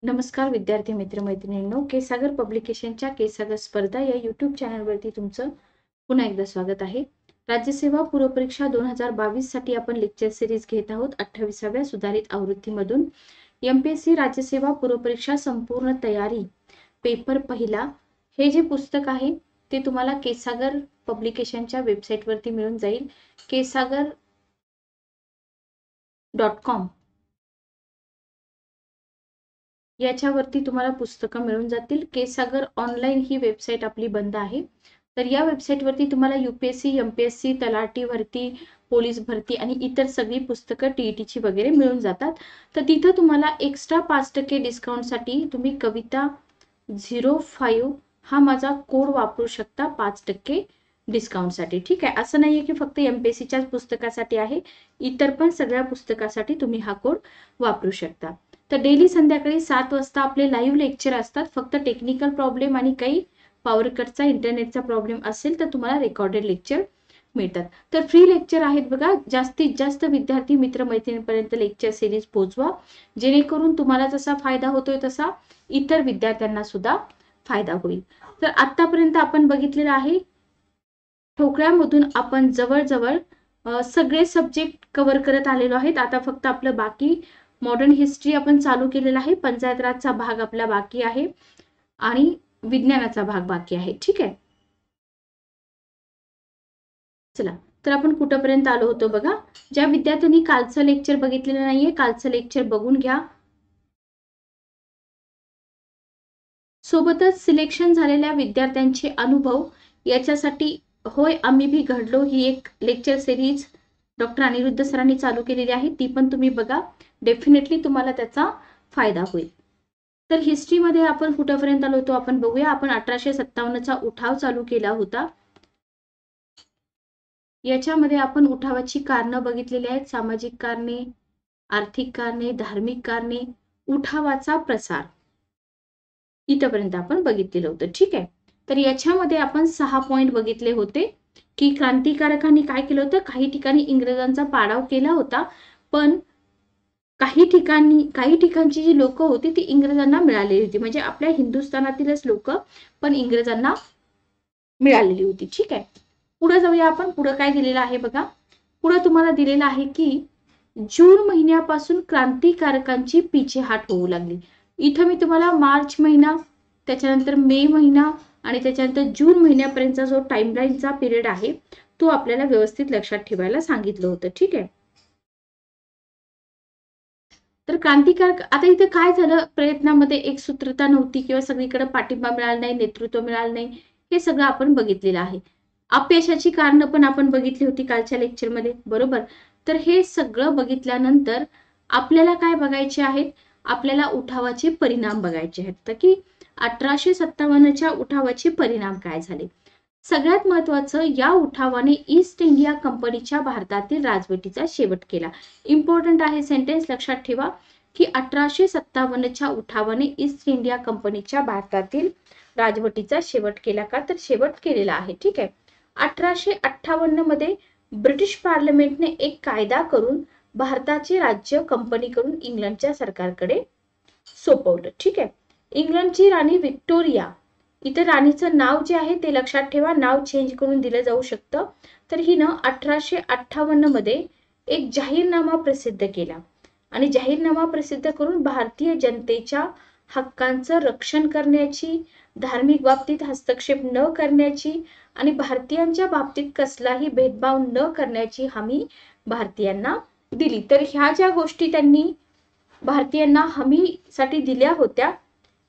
नमस्कार विद्यार्थी मित्र मैत्रिणींनो, केसागर पब्लिकेशनच्या केसागर स्पर्धा या यूट्यूब चॅनलवरती तुमचं पुन्हा एकदा स्वागत आहे. राज्यसेवा पूर्वपरीक्षा 2022 साठी आपण लेक्चर सिरीज घेत आहोत 28व्या सुधारित आवृत्तीमधून. एमपीएससी राज्यसेवा पूर्वपरीक्षा संपूर्ण तयारी पेपर पहिला हे जे पुस्तक आहे ते तुम्हाला केसागर पब्लिकेशनच्या वेबसाईटवरती मिळून जाईल. kesagar.com याच्यावरती तुम्हाला पुस्तकं मिळून जातील. केसागर ऑनलाईन ही वेबसाईट आपली बंद आहे. तर या वेबसाईटवरती तुम्हाला यूपीएससी, एमपीएससी, तलाठी भरती, पोलीस भरती आणि इतर सगळी पुस्तकं टीईटीची वगैरे मिळून जातात. तर तिथं तुम्हाला एक्स्ट्रा 5% डिस्काउंटसाठी तुम्ही कविता 05 हा माझा कोड वापरू शकता 5% डिस्काउंटसाठी. ठीक आहे, असं नाहीये की फक्त एमपीएससीच्याच पुस्तकासाठी आहे, इतर पण सगळ्या पुस्तकासाठी तुम्ही हा कोड वापरू शकता. तर डेली संध्याकाळी 7 वाजता आपले लाईव्ह लेक्चर असतात. फक्त टेक्निकल प्रॉब्लेम आणि काही पॉवर कटचा इंटरनेटचा प्रॉब्लेम असेल तर तुम्हाला रेकॉर्डेड लेक्चर मिळतात. तर फ्री लेक्चर आहेत बघा. जास्तीत जास्त विद्यार्थी मित्र मैत्रिणींपर्यंत लेक्चर सिरीज पोहोचवा, जेणेकरून तुम्हाला जसा फायदा होतोय तसा इतर विद्यार्थ्यांना सुद्धा फायदा होईल. तर आतापर्यंत आपण बघितलेलं आहे, ठोकळ्यामधून आपण जवळजवळ सगळे सब्जेक्ट कव्हर करत आलेलो आहेत. आता फक्त आपलं बाकी मॉडर्न हिस्ट्री आपण चालू केलेला आहे, पंचायत राजचा भाग आपला बाकी आहे आणि विज्ञानाचा भाग बाकी आहे. ठीक आहे, चला तर आपण कुठपर्यंत आलो होतो बघा. ज्या विद्यार्थ्यांनी कालचं लेक्चर बघितलेलं नाहीये, कालचं लेक्चर बघून घ्या. सोबतच सिलेक्शन झालेल्या विद्यार्थ्यांचे अनुभव याच्यासाठी होय आम्ही भी घडलो ही एक लेक्चर सिरीज डॉक्टर अनिरुद्ध सरांनी चालू केलेली आहे, ती पण तुम्ही बघा. डेफिनेटली तुम्हाला त्याचा फायदा होईल. तर हिस्ट्रीमध्ये आपण कुठपर्यंत आलो होतो आपण बघूया. आपण 1857चा उठाव चालू केला होता. याच्यामध्ये आपण उठावाची कारणं बघितलेली आहेत. सामाजिक कारणे, आर्थिक कारणे, धार्मिक कारणे, उठावाचा प्रसार, इथपर्यंत आपण बघितलेलं होतं. ठीक आहे, तर याच्यामध्ये आपण 6 पॉइंट बघितले होते की क्रांतिकारकांनी काय केलं होतं. काही ठिकाणी इंग्रजांचा पाडाव केला होता, पण काही ठिकाणची जी लोक होती ती इंग्रजांना मिळालेली होती. म्हणजे आपल्या हिंदुस्थानातीलच लोक पण इंग्रजांना मिळालेली होती. ठीक आहे, पुढे जाऊया आपण. पुढे काय दिलेलं आहे बघा. पुढे तुम्हाला दिलेलं आहे की जून महिन्यापासून क्रांतिकारकांची पिछेहाट होऊ लागली. इथं मी तुम्हाला मार्च महिना, त्याच्यानंतर मे महिना आणि त्याच्यानंतर जून महिन्यापर्यंतचा जो टाइमलाईनचा पिरियड आहे तो आपल्याला व्यवस्थित लक्षात ठेवायला सांगितलं होतं. ठीक आहे, तर क्रांतिकारक आता इथे काय झालं, प्रयत्नामध्ये एक सूत्रता नव्हती किंवा सगळीकडे पाठिंबा मिळाला नाही, नेतृत्व मिळालं नाही, हे सगळं आपण बघितलेलं आहे. अपयशाची कारणं पण आपण बघितली होती कालच्या लेक्चरमध्ये, बरोबर. तर हे सगळं बघितल्यानंतर आपल्याला काय बघायचे आहेत, आपल्याला उठावाचे परिणाम बघायचे आहेत. तर की 1857च्या उठावाचे परिणाम काय झाले. सगळ्यात महत्वाचं, या उठावाने ईस्ट इंडिया कंपनीच्या भारतातील राजवटीचा शेवट केला. इम्पॉर्टंट आहे सेंटेन्स, लक्षात ठेवा की 1857च्या उठावाने ईस्ट इंडिया कंपनीच्या भारतातील राजवटीचा शेवट केला का, तर शेवट केलेला आहे. ठीक आहे, 1858 मध्ये ब्रिटिश पार्लमेंटने एक कायदा करून भारताचे राज्य कंपनीकडून इंग्लंडच्या सरकारकडे सोपवलं. ठीक आहे, इंग्लंडची राणी व्हिक्टोरिया, इथे राणीचं नाव जे आहे ते लक्षात ठेवा, नाव चेंज करून दिलं जाऊ शकतं. तर हिनं 1858 मध्ये एक जाहीरनामा प्रसिद्ध केला आणि जाहीरनामा प्रसिद्ध करून भारतीय जनतेच्या हक्कांचं रक्षण करण्याची, धार्मिक बाबतीत हस्तक्षेप न करण्याची आणि भारतीयांच्या बाबतीत कसलाही भेदभाव न करण्याची हमी भारतीयांना दिली. तर ह्या ज्या गोष्टी त्यांनी भारतीयांना हमीसाठी दिल्या होत्या,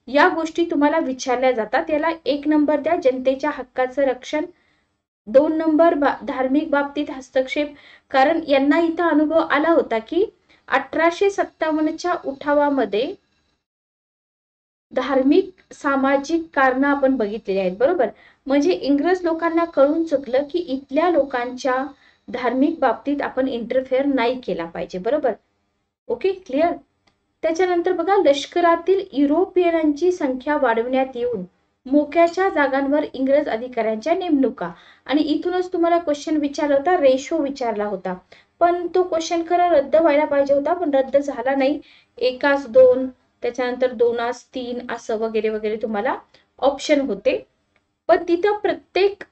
या गोष्टी तुम्हाला विचारल्या जातात. याला 1 नंबर द्या, जनतेच्या हक्काचं रक्षण. 2 नंबर धार्मिक बाबतीत हस्तक्षेप, कारण यांना इथं अनुभव आला होता की 1857च्या उठावामध्ये धार्मिक सामाजिक कारण आपण बघितलेली आहेत, बरोबर. म्हणजे इंग्रज लोकांना कळून चुकलं की इथल्या लोकांच्या धार्मिक बाबतीत आपण इंटरफेअर नाही केला पाहिजे, बरोबर. Okay, clear. त्याच्यानंतर बघा, लष्करातील युरोपियनांची संख्या वाढवण्यात येऊन मोक्याच्या जागांवर इंग्रज अधिकाऱ्यांच्या नेमणुका. आणि इथूनच तुम्हाला क्वेश्चन विचारला होता, रेशो विचारला होता, पण तो क्वेश्चन खरं रद्द व्हायला पाहिजे होता, पण रद्द झाला नाही. 1:2 त्याच्यानंतर 2 3 असं वगैरे वगैरे तुम्हाला ऑप्शन होते. पण तिथं प्रत्येक,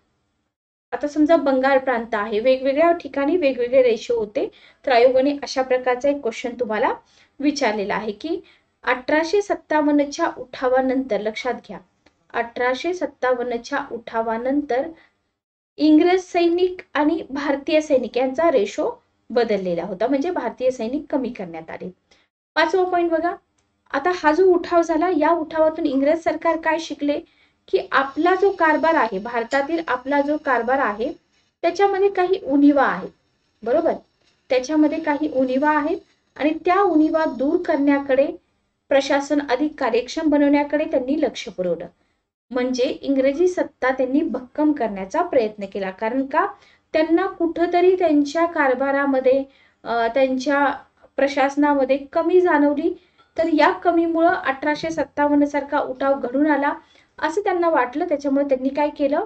आता समजा बंगाल प्रांत आहे, वेगवेगळ्या ठिकाणी वेगवेगळे रेशो होते. तर आयोगाने अशा प्रकारचा एक क्वेश्चन तुम्हाला विचारलेला आहे की 1857च्या उठावानंतर, लक्षात घ्या, 1857च्या उठावानंतर इंग्रज सैनिक आणि भारतीय सैनिक यांचा रेशो बदललेला होता, म्हणजे भारतीय सैनिक कमी करण्यात आले. 5वा पॉइंट बघा, आता हा जो उठाव झाला, या उठावातून इंग्रज सरकार काय शिकले की आपला जो कारभार आहे, भारतातील आपला जो कारभार आहे त्याच्यामध्ये काही उणिवा आहेत, बरोबर, त्याच्यामध्ये काही उणिवा आहेत आणि त्या उणिवा दूर करण्याकडे, प्रशासन अधिक कार्यक्षम बनवण्याकडे त्यांनी लक्ष पुरवलं. म्हणजे इंग्रजी सत्ता त्यांनी भक्कम करण्याचा प्रयत्न केला. कारण का, त्यांना कुठंतरी त्यांच्या कारभारामध्ये, त्यांच्या प्रशासनामध्ये कमी जाणवली. तर या कमीमुळं 1857 सारखा उठाव घडून आला असं त्यांना वाटलं. त्याच्यामुळे त्यांनी काय केलं,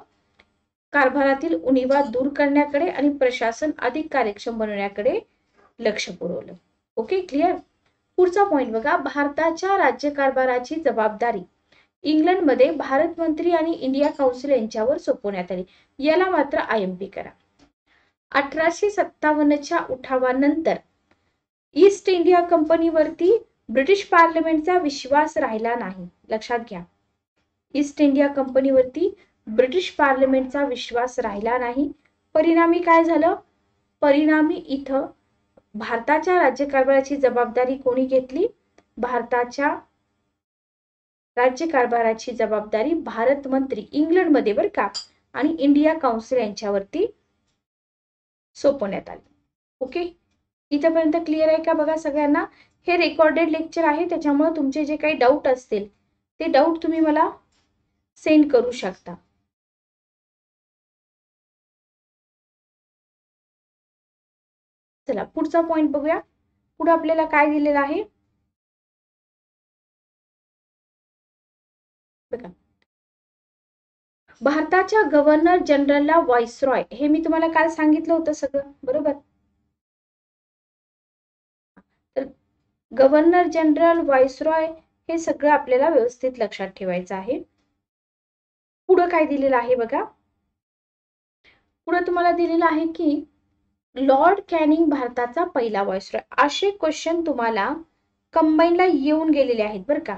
कारभारातील उणिवा दूर करण्याकडे आणि प्रशासन अधिक कार्यक्षम बनवण्याकडे लक्ष पुरवलं. Okay, clear. पुढचा पॉइंट बघा, भारताच्या राज्यकारभाराची जबाबदारी इंग्लंडमध्ये भारत मंत्री आणि इंडिया काउन्सिल यांच्यावर सोपवण्यात आली. याला मात्र IMP करा. 1857च्या उठावानंतर ईस्ट इंडिया कंपनीवरती ब्रिटिश पार्लमेंटचा विश्वास राहिला नाही. लक्षात घ्या, ईस्ट इंडिया कंपनीवरती ब्रिटिश पार्लमेंटचा विश्वास राहिला नाही. परिणामी काय झालं, परिणामी इथं भारताच्या राज्यकारभाराची जबाबदारी कोणी घेतली, भारताच्या राज्यकारभाराची जबाबदारी भारत मंत्री इंग्लंडमध्ये, बरं का, आणि इंडिया काउन्सिल यांच्यावरती सोपवण्यात आली. ओके, इथपर्यंत क्लिअर आहे का बघा सगळ्यांना. हे रेकॉर्डेड लेक्चर आहे, त्याच्यामुळे तुमचे जे काही डाऊट असतील ते डाऊट तुम्ही मला सेंड करू शकता. चला पुढचा पॉइंट बघूया. पुढे आपल्याला काय दिलेलं आहे बघा, भारताच्या गव्हर्नर जनरलला व्हाईसरॉय, हे मी तुम्हाला काल सांगितलं होतं सगळं, बरोबर. तर गव्हर्नर जनरल, व्हाईसरॉय हे सगळं आपल्याला व्यवस्थित लक्षात ठेवायचं आहे. पुढे काय दिलेलं आहे बघा, पुढे तुम्हाला दिलेलं आहे की लॉर्ड कॅनिंग भारताचा पहिला व्हाईसरॉय. असे क्वेश्चन तुम्हाला कंबाईनला येऊन गेलेले आहेत बरं का,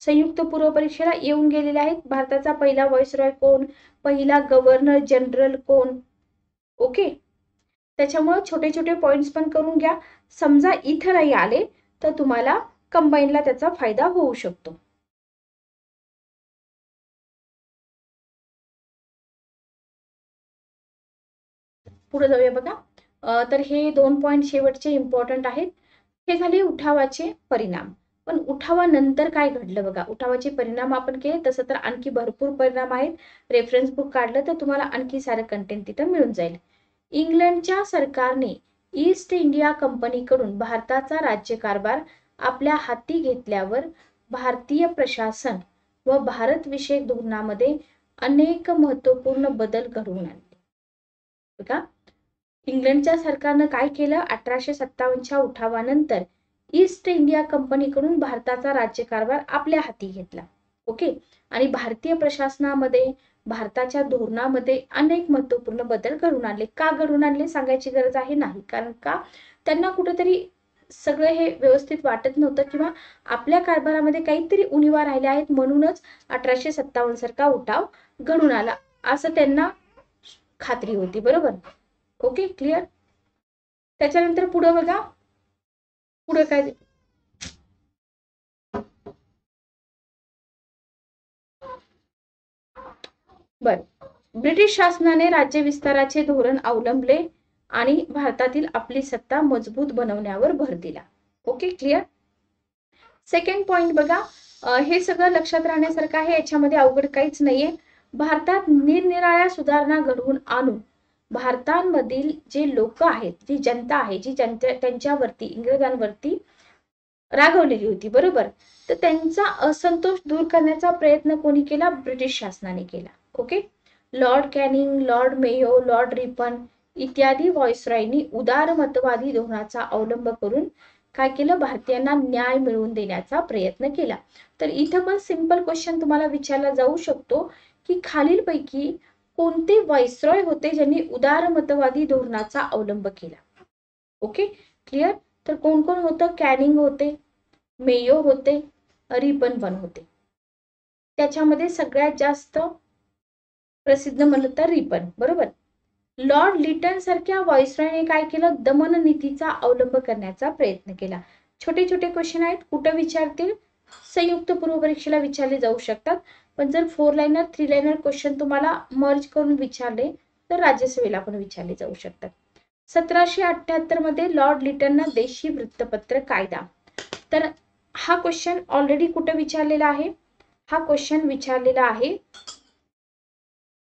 संयुक्त पूर्व परीक्षेला येऊन गेलेले आहेत. भारताचा पहिला व्हाईसरॉय कोण, पहिला गव्हर्नर जनरल कोण. ओके, त्याच्यामुळे छोटे छोटे पॉइंट्स पण करून घ्या. समजा इथं नाही आले तर तुम्हाला कंबाईनला त्याचा फायदा होऊ शकतो. पुढे जाऊया बघा. तर हे 2 पॉइंट शेवटचे इम्पॉर्टंट आहेत. हे झाले उठावाचे परिणाम. पण उठावानंतर काय घडलं बघा, उठावाचे परिणाम आपण केले, तसं तर आणखी भरपूर परिणाम आहेत. रेफरन्स बुक काढलं तर तुम्हाला आणखी सारं कंटेंट तिथं मिळून जाईल. इंग्लंडच्या सरकारने ईस्ट इंडिया कंपनीकडून भारताचा राज्यकारभार आपल्या हाती घेतल्यावर भारतीय प्रशासन व भारत विषयक धोरणामध्ये अनेक महत्वपूर्ण बदल घडवून आणले. बघा, इंग्लंडच्या सरकारनं काय केलं, 1857च्या उठावानंतर ईस्ट इंडिया कंपनीकडून भारताचा राज्यकारभार आपल्या हाती घेतला. ओके, आणि भारतीय प्रशासनामध्ये, भारताच्या धोरणामध्ये अनेक महत्वपूर्ण बदल घडून आणले. का घडून आणले सांगायची गरज आहे नाही, कारण का त्यांना कुठेतरी सगळं हे व्यवस्थित वाटत नव्हतं किंवा आपल्या कारभारामध्ये काहीतरी उणिवा राहिल्या आहेत, म्हणूनच 1857 सारखा उठाव घडून आला असं त्यांना खात्री होती, बरोबर. Okay, clear. त्याच्यानंतर पुढे बघा, पुढे काय, बर, ब्रिटिश शासनाने राज्य विस्ताराचे धोरण अवलंबले आणि भारतातील आपली सत्ता मजबूत बनवण्यावर भर दिला. Okay, clear. सेकंड पॉइंट बघा, हे सगळं लक्षात राहण्यासारखं आहे, याच्यामध्ये अवघड काहीच नाहीये. भारतात निरनिराळ्या सुधारणा घडवून आणून भारतामधील जे लोक आहेत, जी जनता आहे, जी त्यांच्यावरती, इंग्रजांवरती रागवलेली होती, बरोबर, तर त्यांचा असंतोष दूर करण्याचा प्रयत्न कोणी केला, ब्रिटिश शासनाने केला. Okay, Lord Canning, Lord Mayo, Lord Ripon इत्यादी व्हाईसरॉयनी उदारमतवादी धोरणाचा अवलंब करून काय केलं, भारतीयांना न्याय मिळवून देण्याचा प्रयत्न केला. तर इथं पण सिंपल क्वेश्चन तुम्हाला विचारला जाऊ शकतो की खालीलपैकी कोणते व्हाईसरॉय होते ज्यांनी उदारमतवादी धोरणाचा अवलंब केला. Okay, clear. तर कोण कोण होतं, कॅनिंग होते, मेयो होते, रिपन वन होते. त्याच्यामध्ये सगळ्यात जास्त प्रसिद्ध म्हणलं तर रिपन, बरोबर. लॉर्ड लिटन सारख्या व्हाईसरॉयने काय केलं, दमन नीतीचा अवलंब करण्याचा प्रयत्न केला. छोटे छोटे क्वेश्चन आहेत, कुठं विचारतील, संयुक्त पूर्व परीक्षेला विचारले जाऊ शकतात. पण जर 4 लाइनर 3 लाइनर क्वेश्चन तुम्हाला मर्ज करून विचारले तर राज्यसेवेला पण विचारले जाऊ शकतात. 1778 मध्ये लॉर्ड लिटननं देशी वृत्तपत्र कायदा, तर हा क्वेश्चन ऑलरेडी कुठं विचारलेला आहे, हा क्वेश्चन विचारलेला आहे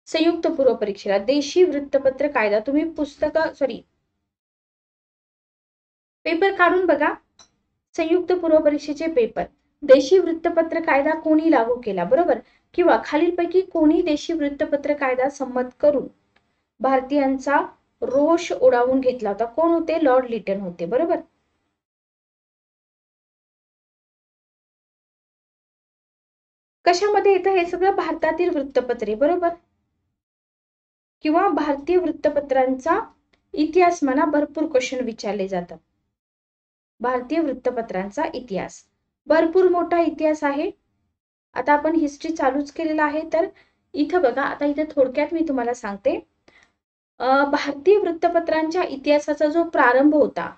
संयुक्त पूर्व परीक्षेला. देशी वृत्तपत्र कायदा, तुम्ही पेपर काढून बघा, संयुक्त पूर्व परीक्षेचे पेपर. देशी वृत्तपत्र कायदा कोणी लागू केला, बरोबर, किंवा खालीलपैकी कोणी देशी वृत्तपत्र कायदा संमत करून भारतीयांचा रोष उडावून घेतला होता, कोण होते, लॉर्ड लिटन होते, बरोबर. कशामध्ये येतं हे सगळं, भारतातील वृत्तपत्रे, बरोबर, किंवा भारतीय वृत्तपत्रांचा इतिहास म्हणा, भरपूर क्वेश्चन विचारले जातात. भारतीय वृत्तपत्रांचा इतिहास भरपूर मोठा इतिहास आहे. आता आपण हिस्ट्री चालूच केलेला आहे. तर इथं बघा, आता इथे थोडक्यात मी तुम्हाला सांगते. भारतीय वृत्तपत्रांच्या इतिहासाचा जो प्रारंभ होता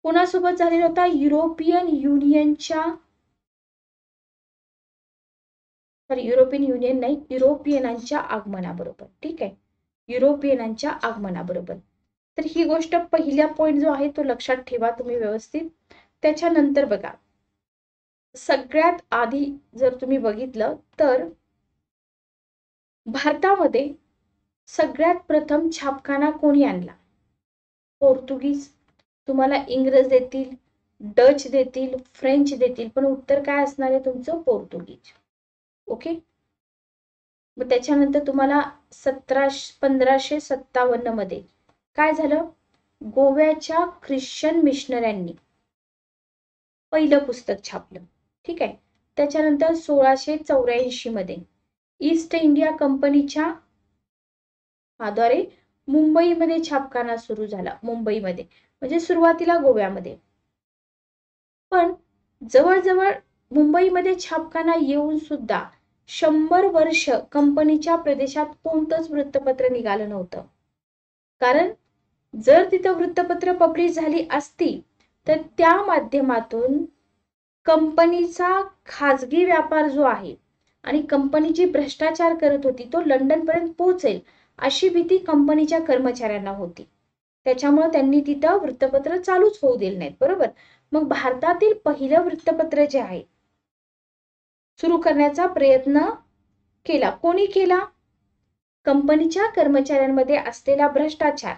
कोणासोबत झालेला होता, युरोपियन युरोपियनांच्या आगमनाबरोबर. ठीक आहे, युरोपियनांच्या आगमनाबरोबर. तर ही गोष्ट पहिला पॉइंट जो आहे तो लक्षात ठेवा तुम्ही व्यवस्थित. त्याच्यानंतर बघा, सगळ्यात आधी जर तुम्ही बघितलं तर भारतामध्ये सगळ्यात प्रथम छापखाना कोणी आणला, पोर्तुगीज. तुम्हाला इंग्रज देतील, डच देतील, फ्रेंच देतील, पण उत्तर काय असणार आहे तुमचं, पोर्तुगीज. ओके. मग त्याच्यानंतर तुम्हाला 1557 मध्ये काय झालं, गोव्याच्या ख्रिश्चन मिशनऱ्यांनी पहिलं पुस्तक छापलं. ठीक आहे. त्याच्यानंतर 1684 मध्ये ईस्ट इंडिया कंपनीच्या आधारे मुंबईमध्ये छापखाना सुरू झाला, मुंबईमध्ये, म्हणजे सुरुवातीला गोव्यामध्ये. पण जवळजवळ मुंबईमध्ये छापखाना येऊन सुद्धा 100 वर्ष कंपनीच्या प्रदेशात कोणतंच वृत्तपत्र निघालं नव्हतं. कारण जर तिथं वृत्तपत्र पब्लिश झाली असती तर त्या माध्यमातून कंपनीचा खाजगी व्यापार जो आहे आणि कंपनी जी भ्रष्टाचार करत होती तो लंडन पर्यंत पोहोचेल अशी भीती कंपनीच्या कर्मचाऱ्यांना होती. त्याच्यामुळे त्यांनी तिथं वृत्तपत्र चालूच होऊ दिले नाहीत, बरोबर. मग भारतातील पहिलं वृत्तपत्र जे आहे सुरू करण्याचा प्रयत्न केला, कोणी केला, कंपनीच्या कर्मचाऱ्यांमध्ये असलेला भ्रष्टाचार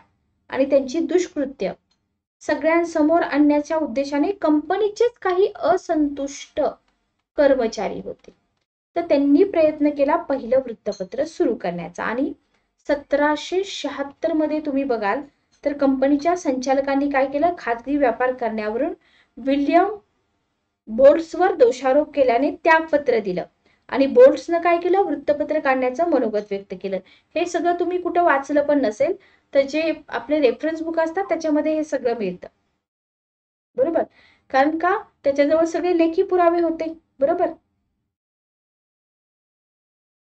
आणि त्यांची दुष्कृत्य सगळ्यांसमोर आणण्याच्या उद्देशाने कंपनीचेच काही असंतुष्ट कर्मचारी होते, तर त्यांनी प्रयत्न केला पहिलं वृत्तपत्र सुरू करण्याचा. आणि 1776 मध्ये तुम्ही बघाल तर कंपनीच्या संचालकांनी काय केलं, खाजगी व्यापार करण्यावरून विल्यम बोल्ट्सवर दोषारोप केल्याने त्यागपत्र दिलं आणि बोल्ट्सनं काय केलं, वृत्तपत्र काढण्याचं मनोगत व्यक्त केलं. हे सगळं तुम्ही कुठं वाचलं पण नसेल तर जे आपले रेफरन्स बुक असतात त्याच्यामध्ये हे सगळं मिळतं, बरोबर. कारण का, त्याच्याजवळ सगळे लेखी पुरावे होते, बरोबर.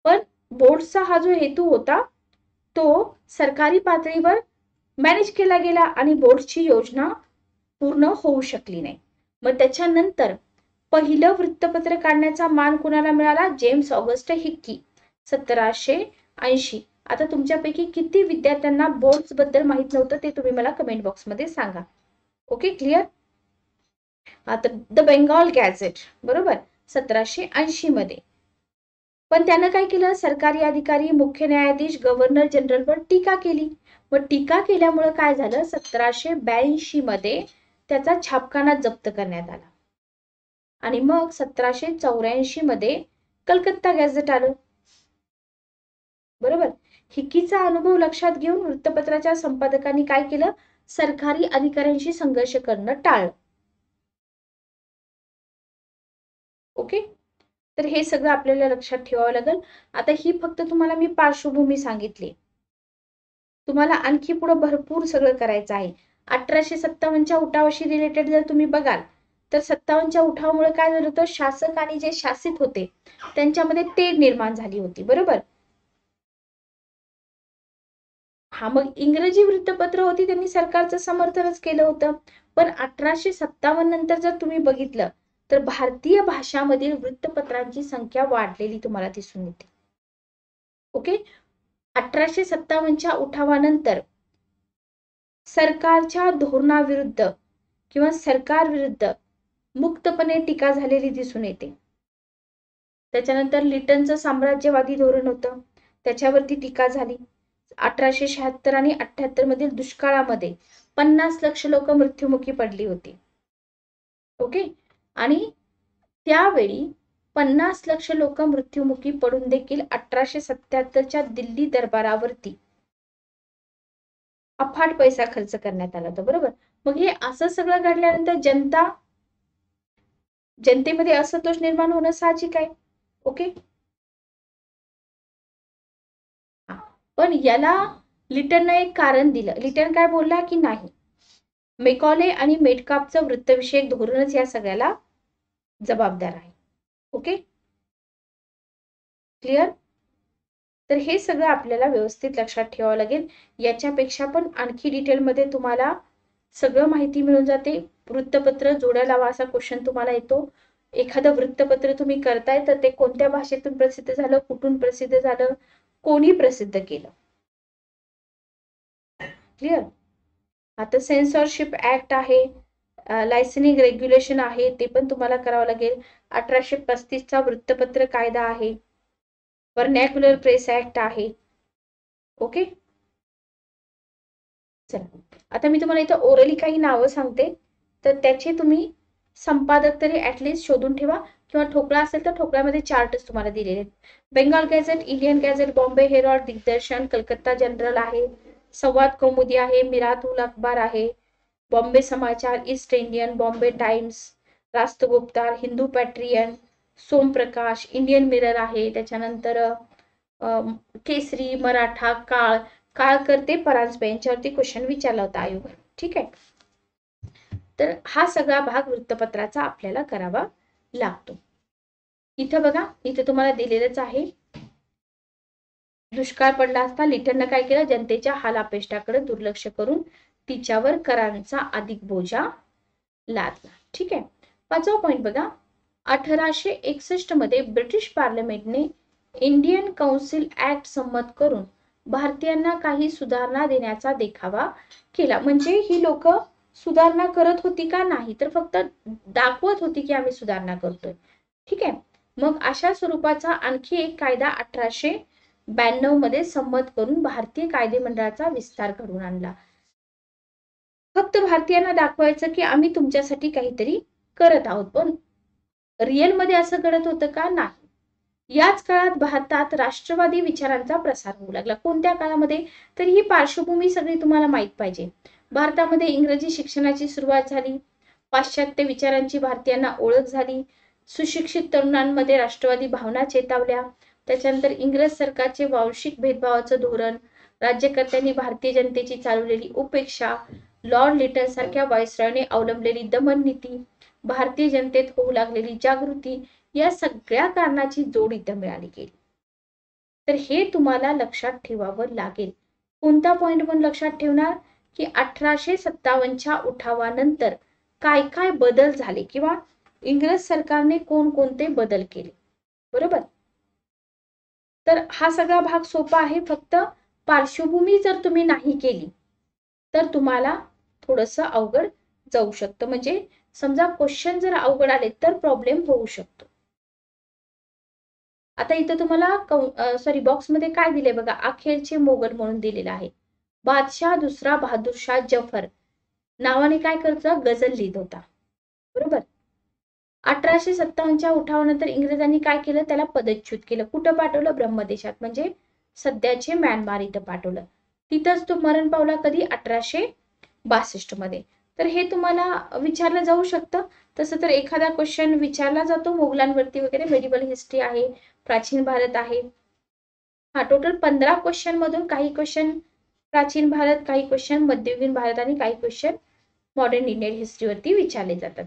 पण बोल्ट्सचा हा जो हेतू होता तो सरकारी पातळीवर मॅनेज केला गेला आणि बोल्ट्सची योजना पूर्ण होऊ शकली नाही. मग त्याच्यानंतर पहिलं वृत्तपत्र काढण्याचा मान कुणाला मिळाला, जेम्स ऑगस्ट हिक्की, 1780. आता तुमच्यापैकी किती विद्यार्थ्यांना बोल्ट्स बद्दल माहित नव्हतं ते तुम्ही मला कमेंट बॉक्स मध्ये सांगा. Okay, clear. आता द बेंगॉल गॅझेट, बरोबर, 1780 मध्ये. पण त्यानं काय केलं, सरकारी अधिकारी, मुख्य न्यायाधीश, गव्हर्नर जनरलवर टीका केली. व टीका केल्यामुळे काय झालं, 1782 मध्ये त्याचा छापखाना जप्त करण्यात आला आणि मग 1784 मध्ये कलकत्ता गॅझेट आलं, बरोबर. हिक्कीचा अनुभव लक्षात घेऊन वृत्तपत्राच्या संपादकांनी काय केलं, सरकारी अधिकाऱ्यांशी संघर्ष करणं टाळलं. ओके, तर हे सगळं आपल्याला लक्षात ठेवावं लागेल. आता ही फक्त तुम्हाला मी पार्श्वभूमी सांगितली, तुम्हाला आणखी पुढे भरपूर सगळं करायचं आहे. 1857च्या उठावाशी रिलेटेड जर तुम्ही बघाल तर 57च्या उठावामुळे काय झालं होतं, शासक आणि जे शासित होते त्यांच्यामध्ये तेढ निर्माण झाली होती, बरोबर. हा, मग इंग्रजी वृत्तपत्र होती त्यांनी सरकारचं समर्थनच केलं होतं. पण 1857 नंतर जर तुम्ही बघितलं तर भारतीय भाषामधील वृत्तपत्रांची संख्या वाढलेली तुम्हाला दिसून येते. ओके, 1857च्या उठावानंतर सरकारच्या धोरणाविरुद्ध किंवा सरकारविरुद्ध मुक्तपणे टीका झालेली दिसून येते. त्याच्यानंतर लिटनचं साम्राज्यवादी धोरण होतं, त्याच्यावरती टीका झाली. 1876 आणि 78 मधील दुष्काळामध्ये 50 लक्ष लोक मृत्युमुखी पडली होती. ओके, आणि त्यावेळी 50 लक्ष लोक मृत्युमुखी पडून देखील 1877च्या दिल्ली दरबारावरती अफाट पैसा खर्च करण्यात आला होता, बरोबर. मग हे असं सगळं घडल्यानंतर जनतेमध्ये असंतोष निर्माण होणं साहजिक आहे. ओके, पण याला लिटनने एक कारण दिलं. लिटन काय बोलला की नाही, मेकॉले आणि मेटकापचं वृत्तविषयक धोरणच या सगळ्याला जबाबदार आहे. Okay, clear. तर हे सगळं आपल्याला व्यवस्थित लक्षात ठेवावं लागेल. याच्यापेक्षा पण आणखी डिटेलमध्ये तुम्हाला सगळं माहिती मिळून जाते. वृत्तपत्र जोड्या लावा असा क्वेश्चन तुम्हाला येतो. एखादं वृत्तपत्र तुम्ही करताय तर ते कोणत्या भाषेतून प्रसिद्ध झालं, कुठून प्रसिद्ध झालं, कोणी प्रसिद्ध केलं. क्लिअर. आता सेन्सॉरशिप ऍक्ट आहे, लायसनिंग रेग्युलेशन आहे, ते पण तुम्हाला करावं लागेल. 1835चा वृत्तपत्र कायदा आहे, व्हर्नॅक्युलर प्रेस ऍक्ट आहे. ओके, चला आता मी तुम्हाला इथं ओरली काही नावं सांगते, तर त्याचे तुम्ही संपादक तरी ऍटलिस्ट शोधून ठेवा, किंवा ठोकळा असेल तर ठोकळ्यामध्ये चार्टच तुम्हाला दिलेले आहेत. Bengal gadget, Indian gadget, Bombay Harold, दिग्दर्शन, कलकत्ता जनरल आहे, संवाद कौमुदी आहे, मिरात उल अखबार आहे, Bombay Samachar, East Indian, Bombay Times, राष्ट्रगुप्तार, Hindu Patriot, Somprakash, Indian Mirror आहे. त्याच्यानंतर केसरी, मराठा, काळ करते परांजपे यांच्यावरती क्वेश्चन विचारला होता आयोगाने. ठीक आहे, तर हा सगळा भाग वृत्तपत्राचा आपल्याला करावा लागतो. इथं बघा, इथं तुम्हाला दिलेलंच आहे. दुष्काळ पडला असता लिटननं काय केलं, जनतेच्या हालापेष्टाकडे दुर्लक्ष करून तिच्यावर करांचा अधिक बोजा लादला. ठीक आहे, 5वा पॉइंट बघा. 1861 मध्ये ब्रिटिश पार्लमेंटने इंडियन काउन्सिल ऍक्ट संमत करून भारतीयांना काही सुधारणा देण्याचा देखावा केला. म्हणजे ही लोक सुधारणा करत होती का नाही, तर फक्त दाखवत होती की आम्ही सुधारणा करतोय. ठीक आहे, मग अशा स्वरूपाचा आणखी एक कायदा 1892 मध्ये संमत करून भारतीय कायदेमंडळाचा विस्तार घडवून आणला. फक्त भारतीयांना दाखवायचं की आम्ही तुमच्यासाठी काहीतरी करत आहोत, पण रिअल मध्ये असं घडत होतं का, नाही. याच काळात भारतात राष्ट्रवादी विचारांचा प्रसार होऊ लागला. कोणत्या काळामध्ये, तर ही पार्श्वभूमी सगळी तुम्हाला माहित पाहिजे. भारतामध्ये इंग्रजी शिक्षणाची सुरुवात झाली, पाश्चात्य विचारांची भारतीयांना ओळख झाली, सुशिक्षित तरुणांमध्ये राष्ट्रवादी भावना चेतावल्या. त्याच्यानंतर इंग्रज सरकारचे वांशिक भेदभावाचं धोरण, राज्यकर्त्यांनी भारतीय जनतेची चालवलेली उपेक्षा, लॉर्ड लिटन सारख्या व्हाईसरॉयने अवलंबलेली दमन नीती, भारतीय जनतेत होऊ लागलेली जागृती, या सगळ्या कारणाची जोड इथं मिळाली गेली. तर हे तुम्हाला लक्षात ठेवावं लागेल. कोणता पॉइंट पण लक्षात ठेवणार की 1857च्या उठावानंतर काय काय बदल झाले किंवा इंग्रज सरकारने कोणकोणते बदल केले, बरोबर. तर हा सगळा भाग सोपा आहे. फक्त पार्श्वभूमी जर तुम्ही नाही केली तर तुम्हाला थोडंसं अवघड जाऊ शकतं. म्हणजे समजा क्वेश्चन जर अवघड आले तर प्रॉब्लेम होऊ शकतो. आता इथं तुम्हाला बॉक्समध्ये काय दिले बघा, अखेरचे मोगल म्हणून दिलेलं आहे. बादशाह दुसरा बहादूरशाह जफर नावाने काय करतो, गझल लिहित होता, बरोबर. 1857च्या उठावानंतर इंग्रजांनी काय केलं, त्याला पदच्युत केलं. कुठं पाठवलं, ब्रह्मदेशात, म्हणजे सध्याचे म्यानमार इथं पाठवलं. तिथंच तो मरण पावला. कधी, 1862 मध्ये. तर हे तुम्हाला विचारलं जाऊ शकतं. तसं तर एखादा क्वेश्चन विचारला जातो मोगलांवरती वगैरे, मेडिवल हिस्ट्री आहे, प्राचीन भारत आहे. हा टोटल 15 क्वेश्चन मधून काही क्वेश्चन प्राचीन भारत, काही क्वेश्चन मध्ययुगीन भारत आणि काही क्वेश्चन मॉडर्न इंडियन हिस्ट्रीवरती विचारले जातात.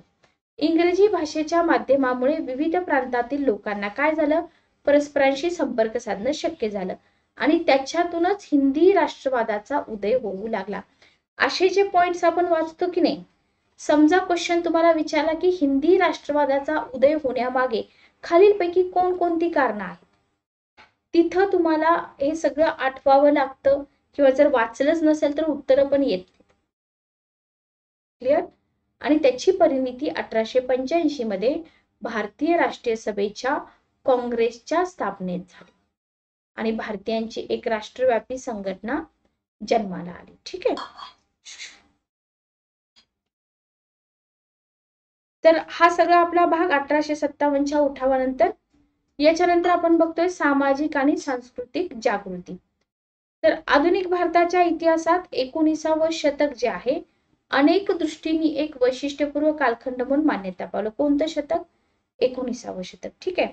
इंग्रजी भाषेच्या माध्यमामुळे विविध प्रांतातील लोकांना काय झालं, परस्परांशी संपर्क साधणं शक्य झालं आणि त्याच्यातूनच हिंदी राष्ट्रवादाचा उदय होऊ लागला. असे जे पॉइंट्स आपण वाचतो की नाही, समजा क्वेश्चन तुम्हाला विचारला की हिंदी राष्ट्रवादाचा उदय होण्यामागे खालीलपैकी कोणकोणती कारणं आहेत, तिथं तुम्हाला हे सगळं आठवावं लागतं किंवा जर वाचलंच नसेल तर उत्तरं पण येत. क्लिअर. आणि त्याची परिणिती 1885 मध्ये भारतीय राष्ट्रीय सभेच्या काँग्रेसच्या स्थापनेत झाली आणि भारतीयांची एक राष्ट्रव्यापी संघटना जन्माला आली. ठीक आहे. तर हा सगळा आपला भाग 1857च्या उठावानंतर. याच्यानंतर आपण बघतोय सामाजिक आणि सांस्कृतिक जागृती. तर आधुनिक भारताच्या इतिहासात 19वे शतक जे आहे अनेक दृष्टींनी एक वैशिष्ट्यपूर्ण कालखंड म्हणून मान्यता पावलं. कोणतं शतक? 19वे शतक. ठीक आहे.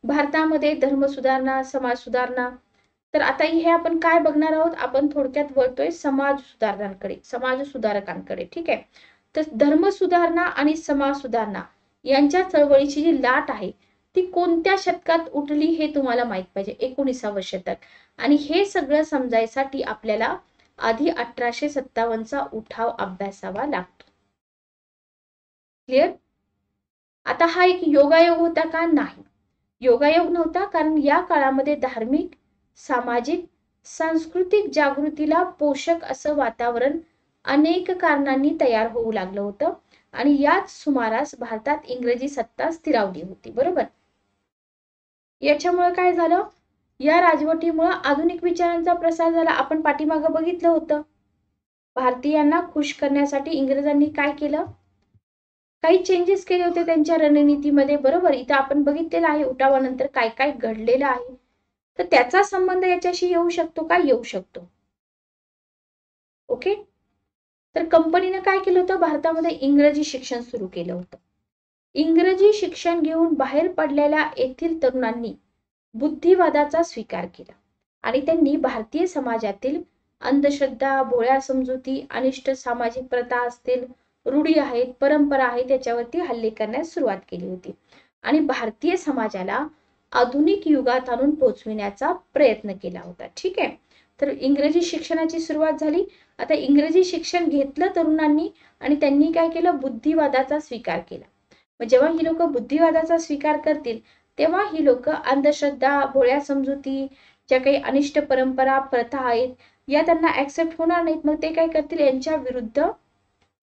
भारतामध्ये धर्म सुधारणा, समाज सुधारणा. तर आता हे आपण काय बघणार आहोत, आपण थोडक्यात वळतोय समाज सुधारकांकडे. ठीक आहे. तर धर्म सुधारणा आणि समाज सुधारणा यांच्या चळवळीची जी लाट आहे ती कोणत्या शतकात उठली हे तुम्हाला माहित पाहिजे. 19वे शतक. आणि हे सगळं समजायसाठी आपल्याला आधी 1857चा उठाव अभ्यासावा लागतो. क्लिअर. आता हा एक योगायोग होता का? नाही, योगायोग नव्हता. कारण या काळामध्ये धार्मिक, सामाजिक, सांस्कृतिक जागृतीला पोषक असं वातावरण अनेक कारणांनी तयार होऊ लागलं होतं आणि याच सुमारास भारतात इंग्रजी सत्ता स्थिरावली होती. बरोबर. याच्यामुळे काय झालं, या राजवटीमुळे आधुनिक विचारांचा प्रसार झाला. आपण पाठीमागं बघितलं होतं. भारतीयांना खुश करण्यासाठी इंग्रजांनी काय केलं, काही चेंजेस केले होते त्यांच्या रणनीतीमध्ये. बरोबर. इथं आपण बघितलेलं आहे उठावानंतर काय काय घडलेलं आहे. तर त्याचा संबंध याच्याशी येऊ शकतो का? येऊ शकतो. ओके. तर कंपनीने काय केलं होतं, भारतामध्ये इंग्रजी शिक्षण सुरू केलं होतं. इंग्रजी शिक्षण घेऊन बाहेर पडलेल्या येथील तरुणांनी बुद्धिवादाचा स्वीकार केला आणि त्यांनी भारतीय समाजातील अंधश्रद्धा, भोळ्या समजुती, अनिष्ट सामाजिक प्रथा असतील, रूढी आहेत, परंपरा आहेत, त्याच्यावरती हल्ले करण्यास सुरुवात केली होती आणि भारतीय समाजाला आधुनिक युगात आणून पोहोचविण्याचा प्रयत्न केला होता. ठीक आहे. तर इंग्रजी शिक्षणाची सुरुवात झाली. आता इंग्रजी शिक्षण घेतलं तरुणांनी आणि त्यांनी काय केलं, बुद्धिवादाचा स्वीकार केला. मग जेव्हा ही लोक बुद्धिवादाचा स्वीकार करतील तेव्हा ही लोक अंधश्रद्धा, भोळ्या समजुती, ज्या काही अनिष्ट परंपरा, प्रथा आहेत या त्यांना ऍक्सेप्ट होणार नाहीत. मग ते काय करतील, यांच्या विरुद्ध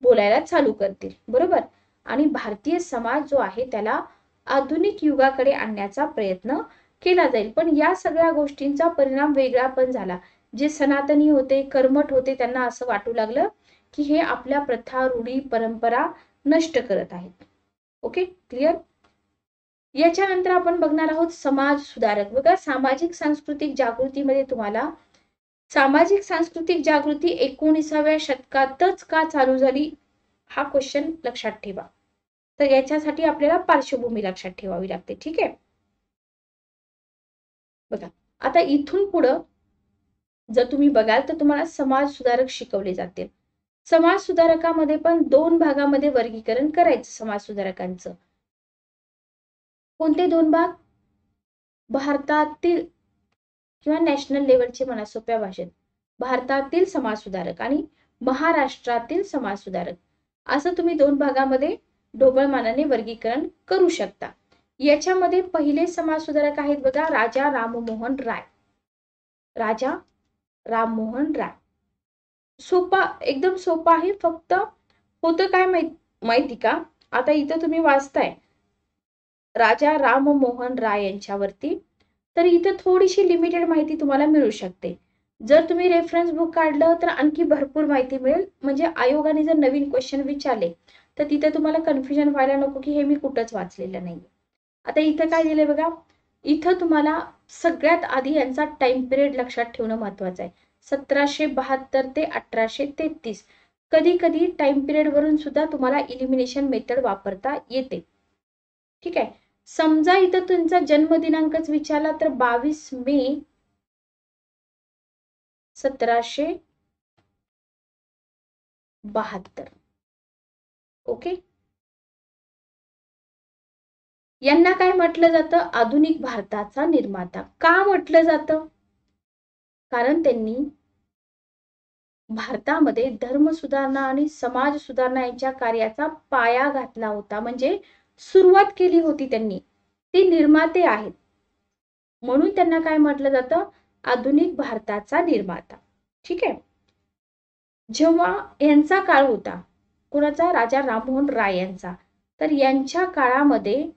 बोलायला चालू करतील. बरोबर. आणि भारतीय समाज जो आहे त्याला आधुनिक युगाकडे आणण्याचा प्रयत्न केला जाईल. पण या सगळ्या गोष्टींचा परिणाम वेगळा पण झाला. जे सनातनी होते, कर्मठ होते, त्यांना असं वाटू लागलं की हे आपल्या प्रथा, रूढी, परंपरा नष्ट करत आहेत. ओके. क्लिअर. याच्यानंतर आपण बघणार आहोत समाज सुधारक. बघा, सामाजिक सांस्कृतिक जागृतीमध्ये तुम्हाला सामाजिक सांस्कृतिक जागृती 19व्या शतकातच का चालू झाली हा क्वेश्चन लक्षात ठेवा. तर याच्यासाठी आपल्याला पार्श्वभूमी लक्षात ठेवावी लागते. ठीक आहे. बघा, आता इथून पुढं जर तुम्ही बघाल तर तुम्हाला समाज सुधारक शिकवले जातील. समाज सुधारकामध्ये पण 2 भागामध्ये वर्गीकरण करायचं समाज सुधारकांचं. कोणते 2 भाग? भारतातील किंवा नॅशनल लेवलचे म्हणा सोप्या भाषेत, भारतातील समाज सुधारक आणि महाराष्ट्रातील समाज सुधारक, असं तुम्ही 2 भागामध्ये ढोबळमानाने वर्गीकरण करू शकता. याच्यामध्ये पहिले समाज सुधारक आहेत बघा, राजा राममोहन राय. राजा राममोहन राय. सोपा, एकदम सोपा आहे. फक्त होतं काय माहिती का, आता इथं तुम्ही वाचताय राजा राममोहन राय यांच्यावरती, तर इथं थोडीशी लिमिटेड माहिती तुम्हाला मिळू शकते. जर तुम्ही रेफरन्स बुक काढलं तर आणखी भरपूर माहिती मिळेल. म्हणजे आयोगाने जर नवीन क्वेश्चन विचारले तर तिथे तुम्हाला कन्फ्युजन व्हायला नको की हे मी कुठंच वाचलेलं नाही. आता इथं काय दिलंय बघा, इथं तुम्हाला सगळ्यात आधी यांचा टाइम पिरियड लक्षात ठेवणं महत्वाचं आहे. 1772 ते 1833. कधी कधी टाइम पिरियड वरून सुद्धा तुम्हाला इलिमिनेशन मेथड वापरता येते. ठीक आहे. समजा इथं तुमचा जन्मदिनांकच विचारला तर 22 मे 1772. ओके. यांना काय म्हटलं जातं? आधुनिक भारताचा निर्माता. का म्हटलं जातं? कारण त्यांनी भारतामध्ये धर्म सुधारणा आणि समाज सुधारणा यांच्या कार्याचा पाया घातला होता. म्हणजे सुरुवात केली होती त्यांनी. ते निर्माते आहेत. म्हणून त्यांना काय म्हटलं जातं? आधुनिक भारताचा निर्माता. ठीक आहे. जेव्हा यांचा काळ होता, कोणाचा? राजा राममोहन राय यांचा. तर यांच्या काळामध्ये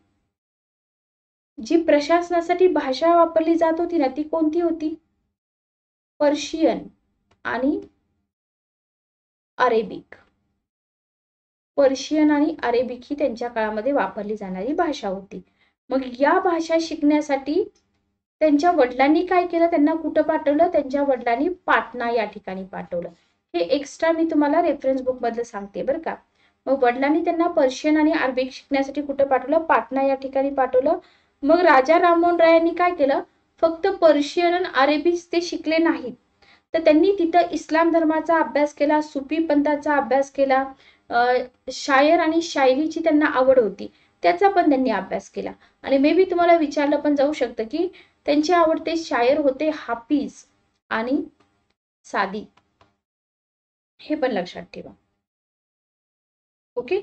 जी प्रशासनासाठी भाषा वापरली जात होती ना, ती कोणती होती? पर्शियन आणि अरेबिक. पर्शियन आणि अरेबिक ही त्यांच्या काळामध्ये वापरली जाणारी भाषा होती. मग या भाषा शिकण्यासाठी त्यांच्या वडिलांनी काय केलं? त्यांना कुठं पाठवलं? त्यांच्या वडिलांनी पाटणा या ठिकाणी पाठवलं. हे एक्स्ट्रा मी तुम्हाला रेफरन्स बुक मधलं सांगते बरं का. मग वडिलांनी त्यांना पर्शियन आणि अरेबिक शिकण्यासाठी कुठं पाठवलं? पाटणा या ठिकाणी पाठवलं. मग राजा राममोहन राय यांनी काय केलं? फक्त पर्शियन आणि अरेबिक ते शिकले नाहीत, तर त्यांनी तिथं इस्लाम धर्माचा अभ्यास केला, सुफी पंथाचा अभ्यास केला, शायर आणि शायरीची त्यांना आवड होती, त्याचा पण त्यांनी अभ्यास केला. आणि मे बी तुम्हाला विचारलं पण जाऊ शकतं की त्यांचे आवडते शायर होते हाफिज आणि सादी. हे पण लक्षात ठेवा. ओके.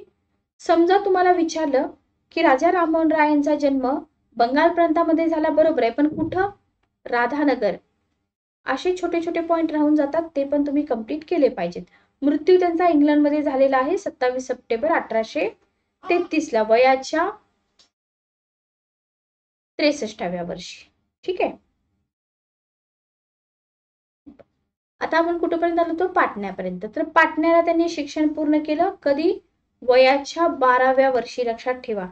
समजा तुम्हाला विचारलं की राजा राममोहन राय यांचा जन्म बंगाल प्रांतामध्ये झाला, बरोबर आहे, पण कुठं? राधानगर. असे छोटे छोटे पॉइंट राहून जातात, ते पण तुम्ही कंप्लीट केले पाहिजेत. मृत्यू त्यांचा इंग्लंडमध्ये झालेला आहे 27 सप्टेंबर 1833 ला, वयाच्या 63व्या वर्षी. ठीक आहे. आता आपण कुठपर्यंत आलो होतो? पाटण्यापर्यंत. तर पाटण्याला त्यांनी शिक्षण पूर्ण केलं. कधी? वयाच्या 12व्या वर्षी. लक्षात ठेवा.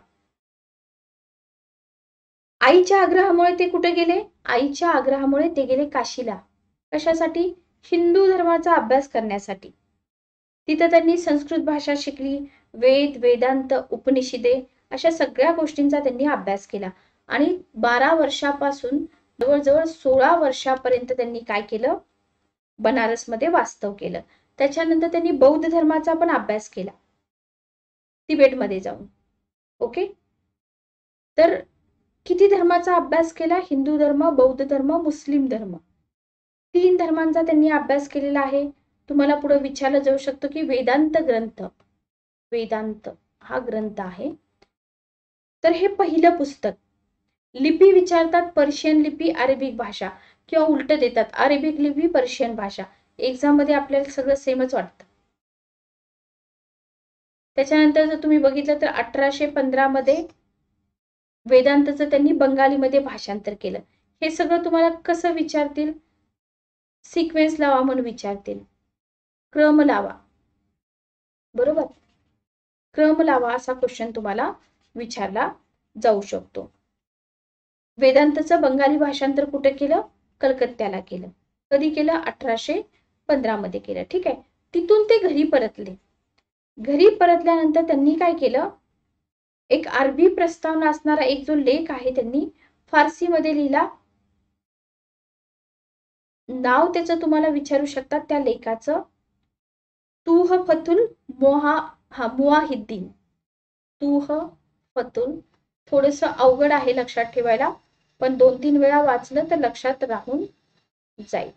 आईच्या आग्रहामुळे ते कुठे गेले? आईच्या आग्रहामुळे ते गेले काशीला. कशासाठी? हिंदू धर्माचा अभ्यास करण्यासाठी. तिथं त्यांनी संस्कृत भाषा शिकली, वेद, वेदांत, उपनिषदे अशा सगळ्या गोष्टींचा त्यांनी अभ्यास केला. आणि 12 वर्षापासून जवळजवळ 16 वर्षापर्यंत त्यांनी काय केलं? बनारसमध्ये वास्तव केलं. त्याच्यानंतर त्यांनी बौद्ध धर्माचा पण अभ्यास केला, तिबेटमध्ये जाऊन. ओके. तर किती धर्माचा अभ्यास केला? हिंदू धर्म, बौद्ध धर्म, मुस्लिम धर्म, 3 धर्मांचा त्यांनी अभ्यास केलेला आहे. तुम्हाला पुढे विचारलं जाऊ शकतो की वेदांत ग्रंथ, वेदांत हा ग्रंथ आहे. तर हे पहिलं पुस्तक. लिपी विचारतात, पर्शियन लिपी, अरेबिक भाषा, किंवा उलट देतात, अरेबिक लिपी, पर्शियन भाषा. एक्झाम मध्ये आपल्याला सगळं सेमच वाटतं. त्याच्यानंतर जर तुम्ही बघितलं तर 1815 मध्ये वेदांतचं त्यांनी बंगालीमध्ये भाषांतर केलं. हे सगळं तुम्हाला कसं विचारतील? सिक्वेन्स लावा म्हणून विचारतील, क्रम लावा. बरोबर, क्रम लावा असा क्वेश्चन तुम्हाला विचारला जाऊ शकतो. वेदांतचं बंगाली भाषांतर कुठे केलं? कलकत्त्याला केलं. कधी केलं? 1815 मध्ये केलं. ठीक आहे. तिथून ते घरी परतले. घरी परतल्यानंतर त्यांनी काय केलं? एक अरबी प्रस्तावना असणारा एक जो लेख आहे त्यांनी फारसी मध्ये लिहिला. नाव त्याचं तुम्हाला विचारू शकतात त्या लेखाचं, तुहफतुल मुवाहिद्दीन. तुहफतुल. थोडंसं अवघड आहे लक्षात ठेवायला, पण 2-3 वेळा वाचलं तर लक्षात राहून जाईल.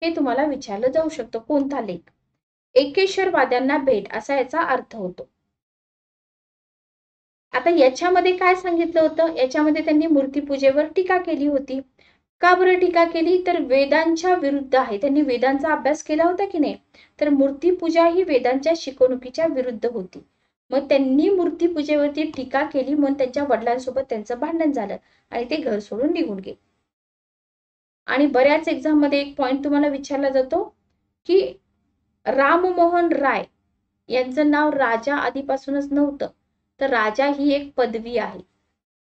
हे तुम्हाला विचारलं जाऊ शकतं. कोणता लेख? एकेश्वरवाद्यांना भेट असा याचा अर्थ होतो. आता याच्यामध्ये काय सांगितलं होतं? याच्यामध्ये त्यांनी मूर्तीपूजेवर टीका केली होती. का बरं टीका केली? तर वेदांच्या विरुद्ध आहे. त्यांनी वेदांचा अभ्यास केला होता की नाही, तर मूर्तीपूजा ही वेदांच्या शिकवणुकीच्या विरुद्ध होती. मग त्यांनी मूर्तीपूजेवरती टीका केली, म्हणून त्यांच्या वडिलांसोबत त्यांचं भांडण झालं आणि ते घर सोडून निघून गेले. आणि बऱ्याच एक्झाम मध्ये एक पॉइंट तुम्हाला विचारला जातो की राममोहन राय यांचं नाव राजा आधीपासूनच नव्हतं, तर राजा ही एक पदवी आहे.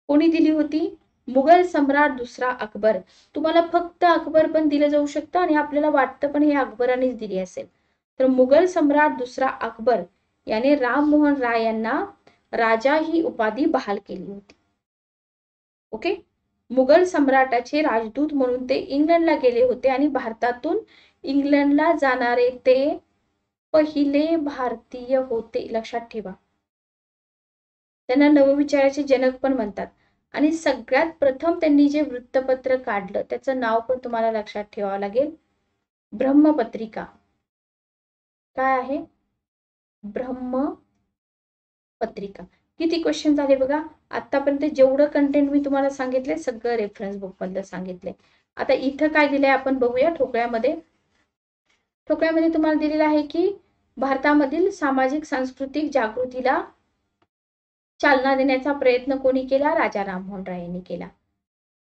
कोणी दिली होती? मुघल सम्राट दुसरा अकबर. तुम्हाला फक्त अकबर पण दिलं जाऊ शकतं आणि आपल्याला वाटतं पण हे अकबरानेच दिली असेल. तर मुघल सम्राट दुसरा अकबर याने राममोहन राय यांना राजा ही उपाधी बहाल केली होती. ओके. मुघल सम्राटाचे राजदूत म्हणून ते इंग्लंडला गेले होते आणि भारतातून इंग्लंडला जाणारे ते पहिले भारतीय होते, लक्षात ठेवा. त्यांना नवविचाराचे जनक पण म्हणतात. आणि सगळ्यात प्रथम त्यांनी जे वृत्तपत्र काढलं त्याचं नाव पण तुम्हाला लक्षात ठेवावं लागेल, ब्रह्मपत्रिका. काय आहे? ब्रह्मपत्रिका. किती क्वेश्चन झाले बघा. आतापर्यंत जेवढं कंटेंट मी तुम्हाला सांगितले सगळं रेफरन्स बुक मधलं सांगितले. आता इथं काय दिलंय आपण बघूया ठोकळ्यामध्ये. ठोकळ्यामध्ये तुम्हाला दिलेलं आहे की भारतामधील सामाजिक सांस्कृतिक जागृतीला चालना देण्याचा प्रयत्न कोणी केला? राजा राममोहन राय यांनी केला.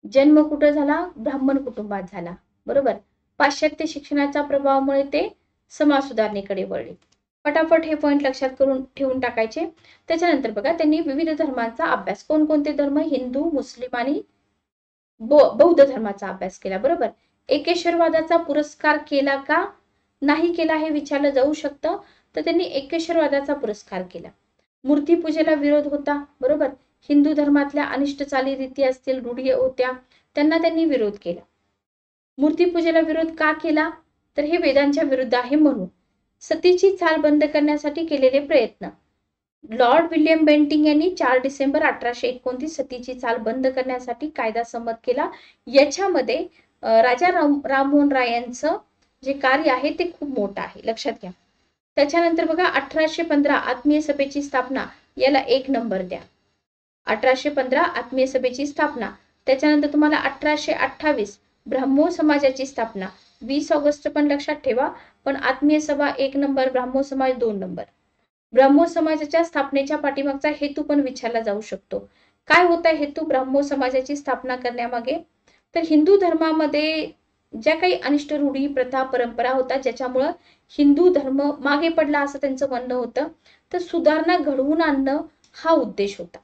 जन्म कुठं झाला? ब्राह्मण कुटुंबात झाला. बरोबर. पाश्चात्य शिक्षणाच्या प्रभावामुळे ते समाज सुधारणेकडे वळले. फटाफट हे पॉइंट लक्षात करून ठेवून टाकायचे. त्याच्यानंतर बघा त्यांनी विविध धर्मांचा अभ्यास, कोणकोणते धर्म? हिंदू, मुस्लिम आणि बौद्ध धर्माचा अभ्यास केला. बरोबर. एकेश्वरवादाचा पुरस्कार केला का नाही केला हे विचारलं जाऊ शकतं. तर त्यांनी एकेश्वरवादाचा पुरस्कार केला. मूर्तीपूजेला विरोध होता. बरोबर. हिंदू धर्मातल्या अनिष्ट चालीरीती असतील, रूढी होत्या, त्यांना त्यांनी विरोध केला. मूर्तीपूजेला विरोध का केला? तर हे वेदांच्या विरुद्ध आहे म्हणून. सतीची चाल बंद करण्यासाठी केलेले प्रयत्न. लॉर्ड विल्यम बेंटिंग यांनी 4 डिसेंबर 1829 सतीची चाल बंद करण्यासाठी कायदा संमत केला. याच्यामध्ये राजा राममोहन राय यांचं जे कार्य आहे ते खूप मोठं आहे, लक्षात घ्या. त्याच्यानंतर बघा 1815 आत्मीय सभेची स्थापना, याला 1 नंबर द्या. 1815 आत्मीय सभेची स्थापना. त्याच्यानंतर तुम्हाला 1828 ब्राह्मो समाजाची स्थापना. 20 ऑगस्ट पण लक्षात ठेवा, पण आत्मीय सभा 1 नंबर, ब्राह्मो समाज 2 नंबर. ब्राह्मो समाजाच्या स्थापनेच्या पाठीमागचा हेतू पण विचारला जाऊ शकतो. काय होता हेतू ब्राह्मो समाजाची स्थापना करण्यामागे? तर हिंदू धर्मामध्ये ज्या काही अनिष्ट रूढी, प्रथा, परंपरा होता ज्याच्यामुळं हिंदू धर्म मागे पडला असं त्यांचं म्हणणं होतं. तर सुधारणा घडवून आणणं हा उद्देश होता.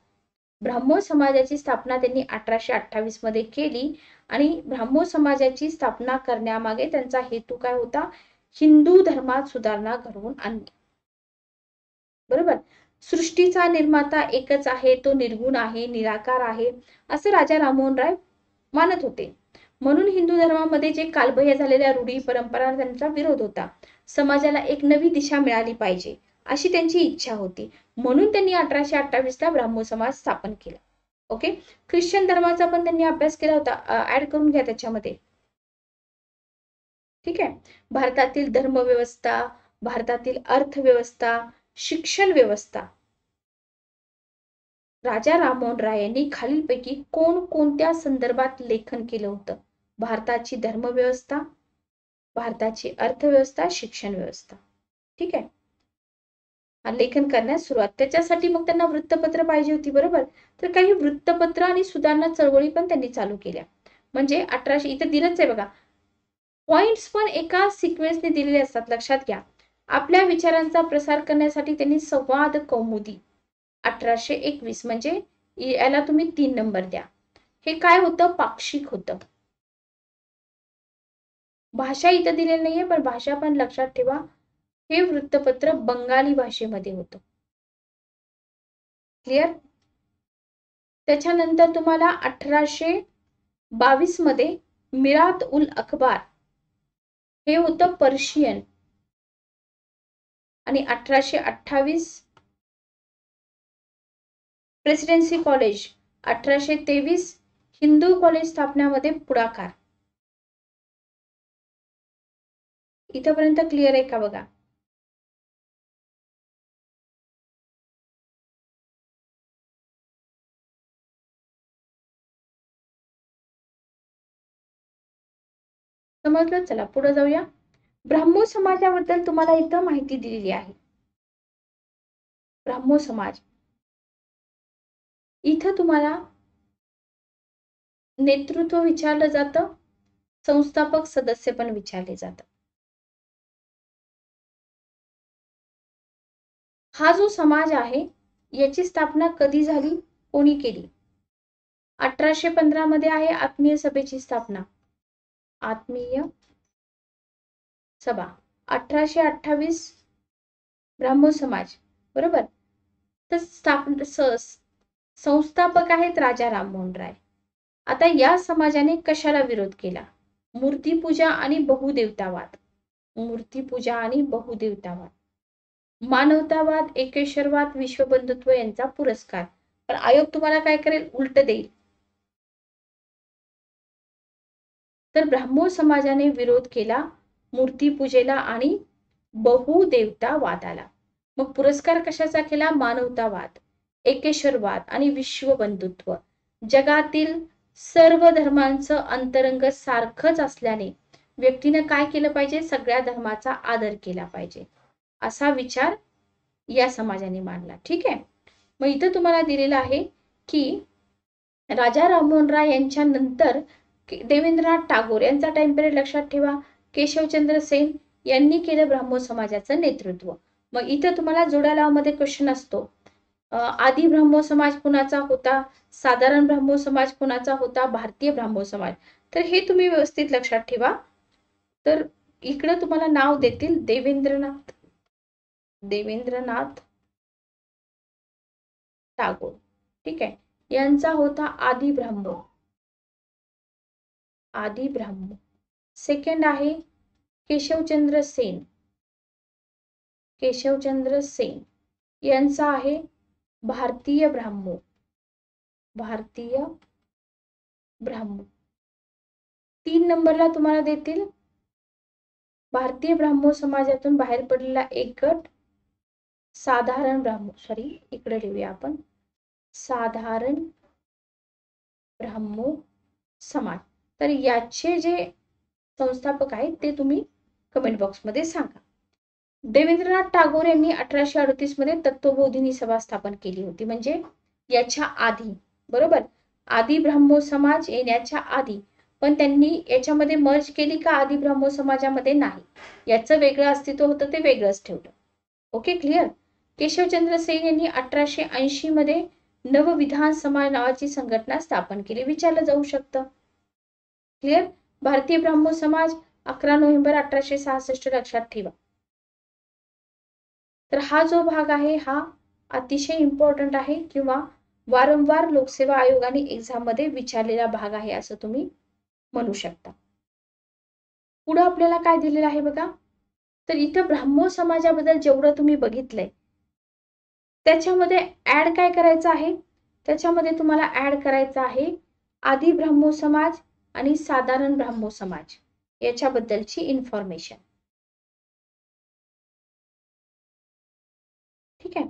ब्राह्मो समाजाची स्थापना त्यांनी 1828 मध्ये केली आणि ब्राह्मो समाजाची स्थापना करण्यामागे त्यांचा हेतू काय होता? हिंदू धर्मात सुधारणा घडवून आणणे. बरोबर. सृष्टीचा निर्माता एकच आहे, तो निर्गुण आहे, निराकार आहे, असं राजा राममोहन राय मानत होते. म्हणून हिंदू धर्मामध्ये जे कालबाह्य झालेल्या रूढी, परंपरा त्यांचा विरोध होता. समाजाला एक नवी दिशा मिळाली पाहिजे अशी त्यांची इच्छा होती. म्हणून त्यांनी 1828 ला ब्राह्मो समाज स्थापन केला. ओके. ख्रिश्चन धर्माचा पण त्यांनी अभ्यास केला होता, ऍड करून घ्या त्याच्यामध्ये. ठीक आहे. भारतातील धर्मव्यवस्था, भारतातील अर्थव्यवस्था, शिक्षण व्यवस्था. राजा राममोहन राय यांनी खालीलपैकी कोणत्या संदर्भात लेखन केलं होतं? भारताची धर्मव्यवस्था, भारताची अर्थव्यवस्था, शिक्षण व्यवस्था. ठीक आहे. लेखन करण्यास सुरुवात. त्याच्यासाठी मग त्यांना वृत्तपत्र पाहिजे होती. बरोबर. तर काही वृत्तपत्र आणि सुधारणा चळवळी पण त्यांनी चालू केल्या. म्हणजे 1800 इथे दिलंच आहे बघा. पॉइंट्स पण एका सिक्वेन्सने दिलेले असतात, लक्षात घ्या. आपल्या विचारांचा प्रसार करण्यासाठी त्यांनी संवाद कौमुदी 1821 म्हणजे याला तुम्ही 3 नंबर द्या. हे काय होतं? पाक्षिक होतं. भाषा इथं दिलेली नाहीये, पण भाषा पण लक्षात ठेवा. हे वृत्तपत्र बंगाली भाषेमध्ये होतं. क्लिअर? त्याच्यानंतर तुम्हाला 1822 मध्ये मिरात उल अखबार हे होतं पर्शियन. आणि 1828 प्रेसिडेन्सी कॉलेज. 1823 हिंदू कॉलेज स्थापण्यामध्ये पुढाकार. इथपर्यंत क्लिअर आहे का बघा? समजलं? चला पुढे जाऊया. ब्राह्मो समाजाबद्दल तुम्हाला इथं माहिती दिलेली आहे. ब्राह्मो समाज. इथं तुम्हाला नेतृत्व विचारलं जातं, संस्थापक सदस्य पण विचारले जातात. हा जो समाज आहे याची स्थापना कधी झाली, कोणी केली? 1815 मध्ये आहे आत्मीय सभेची स्थापना. आत्मीय सभा 1828 ब्राह्मो समाज, बरोबर. तर संस्थापक आहेत राजा राममोहन राय. आता या समाजाने कशाला विरोध केला? मूर्तीपूजा आणि बहुदेवतावाद. मूर्तीपूजा आणि बहुदेवतावाद, मानवतावाद, एकेश्वरवाद, विश्वबंधुत्व यांचा पुरस्कार. पण आयोग तुम्हाला काय करेल? उलट देईल. तर ब्राह्मो समाजाने विरोध केला मूर्तीपूजेला आणि बहुदेवतावादाला. मग पुरस्कार कशाचा केला? मानवतावाद, एकेश्वरवाद आणि विश्वबंधुत्व. जगातील सर्व धर्मांचं अंतरंग सारखंच असल्याने व्यक्तीने काय केलं पाहिजे? सगळ्या धर्माचा आदर केला पाहिजे, असा विचार या समाजाने मांडला. ठीक आहे. मग इथं तुम्हाला दिलेलं आहे की राजा राममोहन राय यांच्या नंतर देवेंद्रनाथ टागोर यांचा टाइम पिरियड लक्षात ठेवा. केशवचंद्र सेन यांनी केलं ब्राह्मो समाजाचं नेतृत्व. मग इथं तुम्हाला जोड्या लावामध्ये क्वेश्चन असतो, आदी ब्राह्मो समाज कुणाचा होता? साधारण ब्राह्मो समाज कुणाचा होता? भारतीय ब्राह्मो समाज. तर हे तुम्ही व्यवस्थित लक्षात ठेवा. तर इकडे तुम्हाला नाव देतील देवेंद्रनाथ टागोर. ठीक आहे. यांचा होता आदी ब्राह्मो. सेकंड आहे केशवचंद्र सेन यांचा आहे भारतीय ब्राह्मो. 3 नंबरला तुम्हाला देतील भारतीय ब्राह्मो समाजातून बाहेर पडलेला एक गट साधारण इकडे लिहूया आपण, साधारण ब्राह्मो समाज. तर याचे जे संस्थापक आहेत ते तुम्ही कमेंट बॉक्स मध्ये सांगा. देवेंद्रनाथ टागोर यांनी 1838 मध्ये तत्वबोधिनी सभा स्थापन केली होती. म्हणजे याच्या आधी, बरोबर, आदी ब्राह्मो समाज येण्याच्या आधी. पण त्यांनी याच्यामध्ये मर्ज केली का? आदी ब्राह्मो समाजामध्ये नाही. याचं वेगळं अस्तित्व होतं, ते वेगळंच ठेवलं. Okay, clear. केशवचंद्र सेन यांनी 1880 मध्ये नवविधान समाज नावाची संघटना स्थापन केली. विचारलं जाऊ शकतं. क्लिअर. भारतीय ब्राह्मो समाज 11 नोव्हेंबर 1866 लक्षात ठेवा. तर हा जो भाग आहे हा अतिशय इम्पॉर्टंट आहे किंवा वारंवार लोकसेवा आयोगाने एक्झाम मध्ये विचारलेला भाग आहे असं तुम्ही म्हणू शकता. पुढे आपल्याला काय दिलेलं आहे बघा. तर इथं ब्राह्मो समाजाबद्दल जेवढं तुम्ही बघितलंय त्याच्यामध्ये ऍड काय करायचं आहे? त्याच्यामध्ये तुम्हाला ऍड करायचं आहे आदी ब्राह्मो समाज आणि साधारण ब्राह्मो समाज याच्याबद्दलची इन्फॉर्मेशन. ठीक आहे.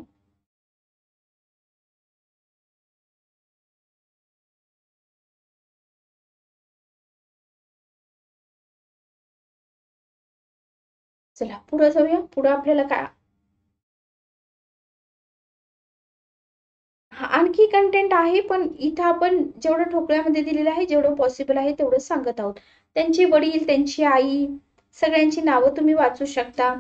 चला पुढे जाऊया. पुढे आपल्याला काय आणखी कंटेंट आहे, पण इथं आपण जेवढं ठोकळ्यामध्ये दिलेलं आहे, जेवढं पॉसिबल आहे तेवढं सांगत आहोत. त्यांचे वडील, त्यांची आई, सगळ्यांची नावं तुम्ही वाचू शकता.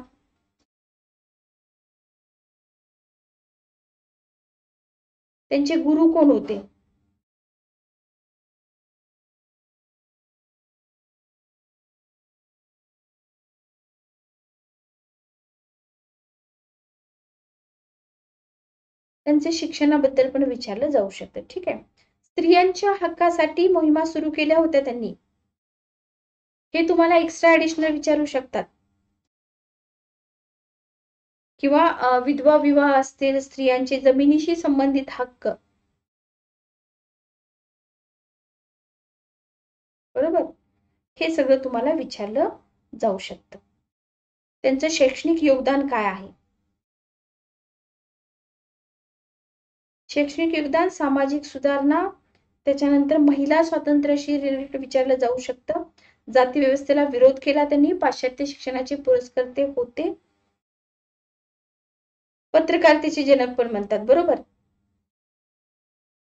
त्यांचे गुरु कोण होते? त्यांचे शिक्षणाबद्दल पण विचारलं जाऊ शकतं. ठीक आहे. स्त्रियांच्या हक्कासाठी मोहिमा सुरू केल्या होत्या त्यांनी. हे तुम्हाला एक्स्ट्रा ऍडिशनल विचारू शकतात. किंवा विधवा विवाह असतील, स्त्रियांचे जमिनीशी संबंधित हक्क, बरोबर, हे सगळं तुम्हाला विचारलं जाऊ शकतं. त्यांचं शैक्षणिक योगदान काय आहे? शैक्षणिक योगदान, सामाजिक सुधारणा, त्याच्यानंतर महिला स्वातंत्र्याशी रिलेटेड विचारलं जाऊ शकतं. जाती व्यवस्थेला विरोध केला त्यांनी. पाश्चात्य शिक्षणाचे पुरस्कर्ते होते. पत्रकारितेचे जनक पण म्हणतात, बरोबर,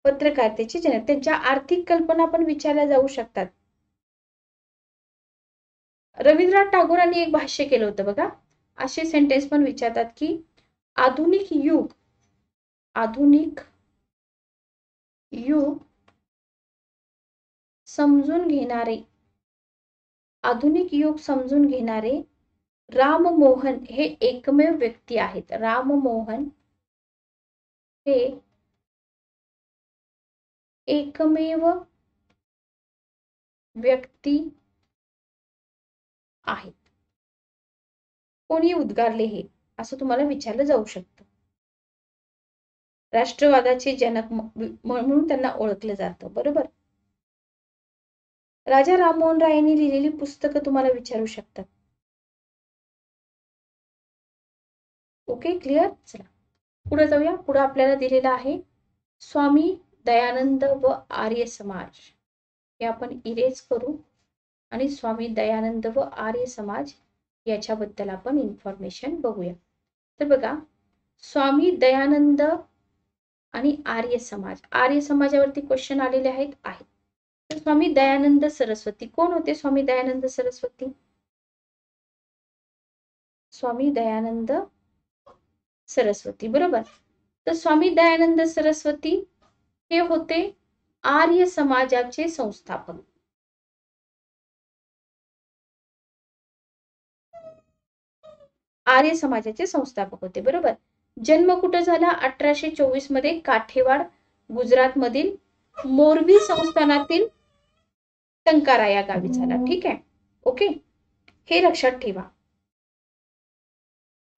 पत्रकारितेचे जनक. त्यांच्या आर्थिक कल्पना पण विचारल्या जाऊ शकतात. रवींद्रनाथ टागोरांनी एक भाष्य केलं होतं बघा. असे सेंटेन्स पण विचारतात की आधुनिक युग समजून घेणारे राममोहन हे एकमेव व्यक्ती आहेत. राममोहन हे एकमेव व्यक्ती आहेत. कोणी उद्गारले हे असं तुम्हाला विचारलं जाऊ शकतं. राष्ट्रवादाचे जनक म्हणून त्यांना ओळखलं जातं. बरोबर. राजा राममोहन राय यांनी लिहिलेली पुस्तकं तुम्हाला विचारू शकतात. Okay, clear. चला पुढे जाऊया. पुढे आपल्याला दिलेलं आहे स्वामी दयानंद व आर्य समाज. हे आपण इरेज करू आणि स्वामी दयानंद व आर्य समाज याच्याबद्दल आपण इन्फॉर्मेशन बघूया. तर बघा, स्वामी दयानंद आणि आर्य समाज. आर्य समाजावरती क्वेश्चन आलेले आहेत. तर स्वामी दयानंद सरस्वती कोण होते? स्वामी दयानंद सरस्वती, स्वामी दयानंद सरस्वती. बरोबर. तर स्वामी दयानंद सरस्वती हे होते आर्य समाजाचे संस्थापक. आर्य समाजाचे संस्थापक होते. बरोबर. जन्म कुठं झाला? 1824 मध्ये काठेवाड, गुजरात मधील मोरबी संस्थानातील टंकारा या गावी झाला. ठीक आहे. ओके, हे लक्षात ठेवा.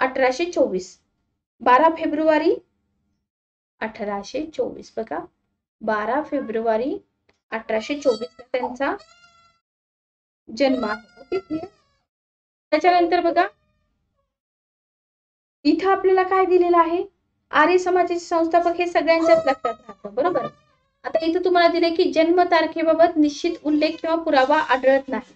1824, 12 फेब्रुवारी 1824. बघा, 12 फेब्रुवारी 1824 त्यांचा जन्म आहे. ओके, त्याच्यानंतर बघा, इथं आपल्याला काय दिलेलं आहे? आर्य समाजाचे संस्थापक हे सगळ्यांच्याच लक्षात राहतं. बरोबर. आता इथं तुम्हाला दिले की जन्म तारखेबाबत निश्चित उल्लेख किंवा पुरावा आढळत नाही.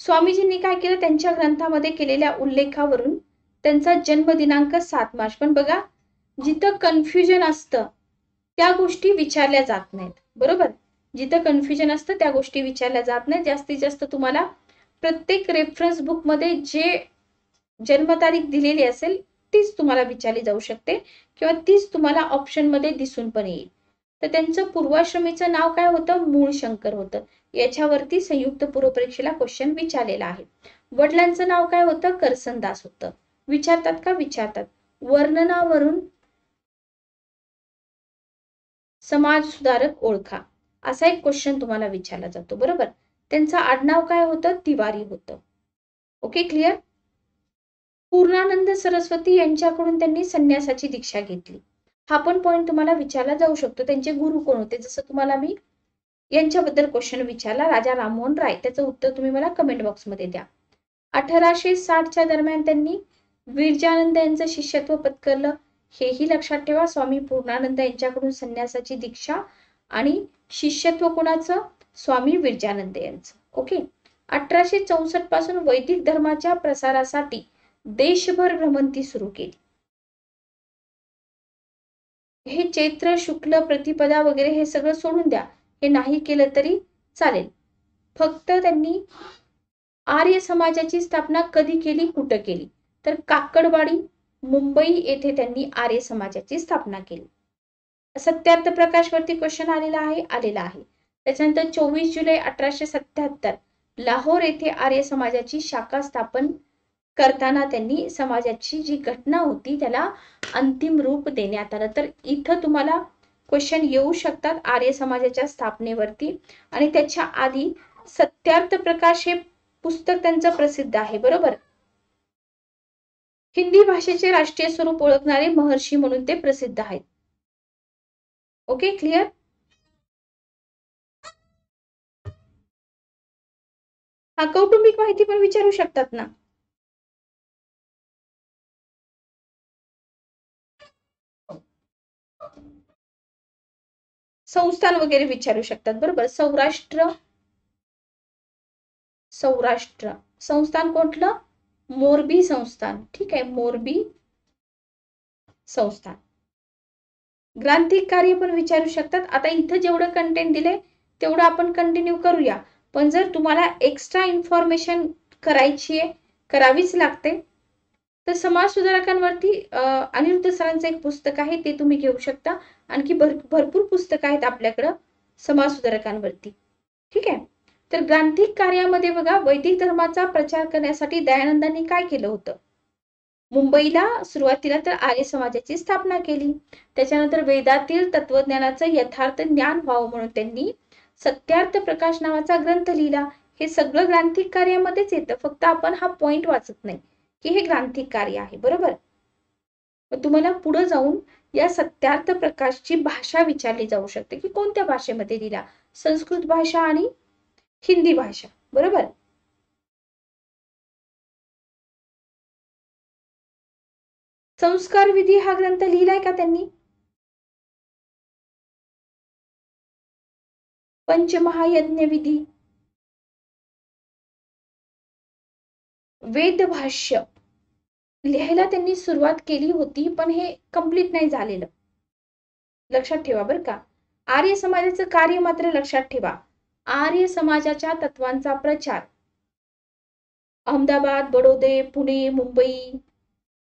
स्वामीजींनी काय केलं? त्यांच्या ग्रंथामध्ये केलेल्या उल्लेखावरून त्यांचा जन्म दिनांक 7 मार्च. पण बघा, जिथं कन्फ्युजन असतं त्या गोष्टी विचारल्या जात नाहीत. बरोबर. जिथं कन्फ्युजन असतं त्या गोष्टी विचारल्या जात नाहीत. जास्तीत जास्त तुम्हाला प्रत्येक रेफरन्स बुक मध्ये जे जन्मतारीख दिलेली असेल तीच तुम्हाला विचारली जाऊ शकते किंवा तीच तुम्हाला ऑप्शन मध्ये दिसून पण येईल. तर त्यांचं पूर्वाश्रमीचं नाव काय होतं? मूळशंकर होतं. याच्यावरती संयुक्त पूर्व परीक्षेला क्वेश्चन विचारलेला आहे. वडिलांचं नाव काय होतं? करसनदास होतं. विचारतात का? विचारतात. वर्णनावरून समाज सुधारक ओळखा, असा एक क्वेश्चन तुम्हाला विचारला जातो. बरोबर. त्यांचं आडनाव काय होतं? तिवारी होतं. Okay, clear. पूर्णानंद सरस्वती यांच्याकडून त्यांनी संन्यासाची दीक्षा घेतली. हा पण पॉइंट तुम्हाला विचारला जाऊ शकतो. त्यांचे गुरु कोण होते? जसं तुम्हाला मी यांच्याबद्दल क्वेश्चन विचारला, राजा राममोहन राय, त्याचं उत्तर तुम्ही मला कमेंट बॉक्स मध्ये द्या. 1860च्या दरम्यान त्यांनी विरजानंद यांचं शिष्यत्व पत्करलं. हेही लक्षात ठेवा. स्वामी पूर्णानंद यांच्याकडून संन्यासाची दीक्षा आणि शिष्यत्व कोणाचं? स्वामी विरजानंद यांचं. ओके. 1864 पासून वैदिक धर्माच्या प्रसारासाठी देशभर भ्रमंती सुरू केली. हे चैत्र शुक्ल प्रतिपदा वगैरे हे सगळं सोडून द्या, हे नाही केलं तरी चालेल. फक्त त्यांनी आर्य समाजाची स्थापना कधी केली, कुठं केली? तर काकडवाडी, मुंबई येथे त्यांनी आर्य समाजाची स्थापना केली. सत्यार्थ प्रकाश वरती क्वेश्चन आलेला आहे. त्याच्यानंतर 24 जुलै 1877 लाहोर येथे आर्य समाजाची शाखा स्थापन करताना त्यांनी समाजाची जी घटना होती त्याला अंतिम रूप देण्यात आलं. तर इथं तुम्हाला क्वेश्चन येऊ शकतात आर्य समाजाच्या स्थापनेवरती. आणि त्याच्या आधी सत्यार्थ प्रकाश हे पुस्तक त्यांचं प्रसिद्ध आहे. बरोबर. हिंदी भाषेचे राष्ट्रीय स्वरूप ओळखणारे महर्षी म्हणून ते प्रसिद्ध आहेत. Okay, clear. हा, कौटुंबिक माहिती पण विचारू शकतात ना. संस्थान वगैरे विचारू शकतात. बरोबर. सौराष्ट्र संस्थान कोणतं? मोरबी संस्थान. ठीक आहे, मोरबी संस्थान. ग्रांथिक कार्य पण विचारू शकतात. आता इथं जेवढं कंटेंट दिले तेवढं आपण कंटिन्यू करूया. पण जर तुम्हाला एक्स्ट्रा इन्फॉर्मेशन करावीच लागते, तर समाज सुधारकांवरती अनिरुद्ध सरांचं एक पुस्तक आहे, ते तुम्ही घेऊ शकता. आणखी भरपूर पुस्तकं आहेत आपल्याकडं समाज सुधारकांवरती. ठीक आहे. तर ग्रांथिक कार्यामध्ये बघा, वैदिक धर्माचा प्रचार करण्यासाठी दयानंदांनी काय केलं होतं? मुंबईला सुरुवातीला तर आर्य समाजाची स्थापना केली. त्याच्यानंतर वेदातील तत्वज्ञानाचं यथार्थ ज्ञान व्हावं म्हणून त्यांनी सत्यार्थ प्रकाश नावाचा ग्रंथ लिहिला. हे सगळं ग्रांथिक कार्यामध्येच येतं, फक्त आपण हा पॉइंट वाचत नाही की हे ग्रांथिक कार्य आहे. बरोबर. मग तुम्हाला पुढे जाऊन या सत्यार्थ प्रकाशची भाषा विचारली जाऊ शकते की कोणत्या भाषेमध्ये लिहिला? संस्कृत भाषा आणि हिंदी भाषा. बरोबर. संस्कार विधी हा ग्रंथ लिहिलाय का त्यांनी? पंचमहायज्ञ विधी, वेदभाष्य लिहायला त्यांनी सुरुवात केली होती, पण हे कंप्लीट नाही झालेलं. लक्षात ठेवा बरं का. आर्य समाजाचं कार्य मात्र लक्षात ठेवा. आर्य समाजाच्या तत्वांचा प्रचार अहमदाबाद, बडोदे, पुणे, मुंबई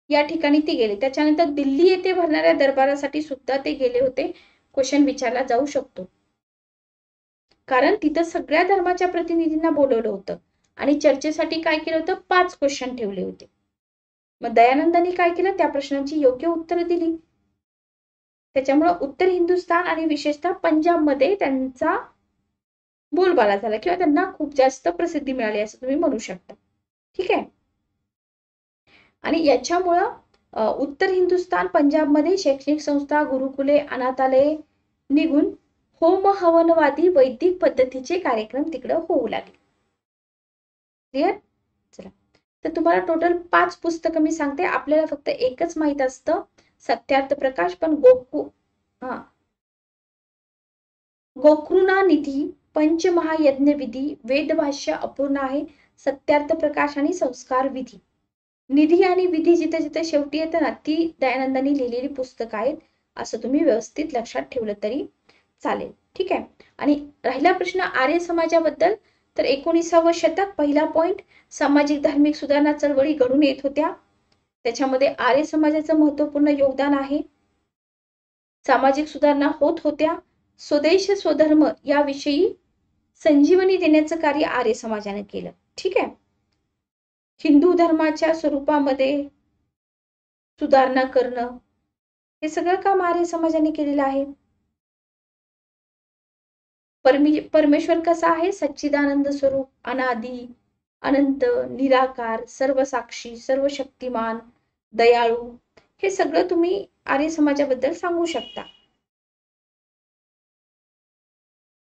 या ठिकाणी ते गेले. त्याच्यानंतर दिल्ली येथे भरणाऱ्या दरबारासाठी सुद्धा ते गेले होते. क्वेश्चन विचारला जाऊ शकतो, कारण तिथं सगळ्या धर्माच्या प्रतिनिधींना बोलवलं होतं आणि चर्चेसाठी काय केलं होतं? 5 क्वेश्चन ठेवले होते. मग दयानंदांनी काय केलं? त्या प्रश्नांची योग्य उत्तरं दिली. त्याच्यामुळे उत्तर हिंदुस्थान आणि विशेषतः पंजाबमध्ये त्यांचा बोलबाला झाला किंवा त्यांना खूप जास्त प्रसिद्धी मिळाली असं तुम्ही म्हणू शकता. ठीक आहे. आणि याच्यामुळं उत्तर हिंदुस्थान, पंजाबमध्ये शैक्षणिक संस्था, गुरुकुले, अनाथालये निघून होम हवनवादी वैदिक पद्धतीचे कार्यक्रम तिकडं होऊ लागले. क्लिअर? चला, तर तुम्हाला टोटल 5 पुस्तकं मी सांगते. आपल्याला फक्त एकच माहित असतं, सत्यार्थ प्रकाश. पण गोकृणा निधी, पंचमहायज्ञ विधी, वेदभाष्य अपूर्ण आहे, सत्यार्थ प्रकाश आणि संस्कार विधी. निधी आणि विधी जिथे जिथे शेवटी येतं ना, ती दयानंदांनी लिहिलेली पुस्तकं आहेत, असं तुम्ही व्यवस्थित लक्षात ठेवलं तरी चालेल. ठीक आहे. आणि राहिला प्रश्न आर्य समाजाबद्दल, तर 19वे शतक, पहिला पॉइंट, सामाजिक धार्मिक सुधारणा चळवळी घडून येत होत्या. त्याच्यामध्ये आर्य समाजाचं महत्वपूर्ण योगदान आहे. सामाजिक सुधारणा होत होत्या. स्वदेश स्वधर्म याविषयी संजीवनी देण्याचं कार्य आर्य समाजाने केलं. ठीक आहे. हिंदू धर्माच्या स्वरूपामध्ये सुधारणा करणं, हे सगळं काम आर्य समाजाने केलेलं आहे. परमेश्वर कसा आहे? सच्चिदानंद स्वरूप, अनादी, अनंत, निराकार, सर्वसाक्षी, सर्वशक्तिमान, दयाळू, हे सगळं तुम्ही आर्य समाजाबद्दल सांगू शकता.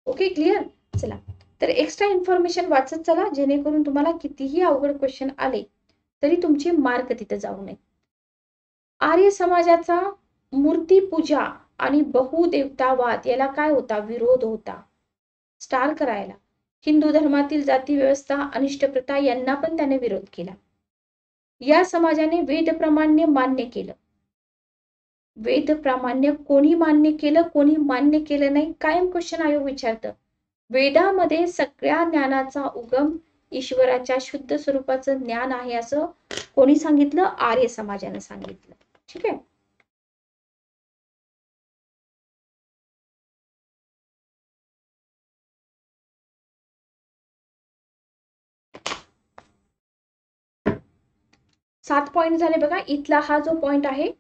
Okay, clear? चला, तर एक्स्ट्रा इन्फॉर्मेशन वाचत चला, जेणेकरून तुम्हाला कितीही अवघड क्वेश्चन आले तरी तुमचे मार्क तिथे जाऊ नये. आर्य समाजाचा मूर्तीपूजा आणि बहुदेवतावाद याला काय होता? विरोध होता. स्टार करायला. हिंदू धर्मातील जाती व्यवस्था, अनिष्ट प्रथा यांना पण त्याने विरोध केला. या समाजाने वेद प्रामाण्य मान्य केलं. वेद प्रामाण्य कोणी मान्य केलं, कोणी मान्य केलं नाही, कायम क्वेश्चन आयोग विचारतं. वेदामध्ये सगळ्या ज्ञानाचा उगम ईश्वराच्या शुद्ध स्वरूपाचं ज्ञान आहे असं कोणी सांगितलं? आर्य समाजाने सांगितलं. ठीक आहे. सात पॉइंट झाले बघा. इथला हा जो पॉइंट आहे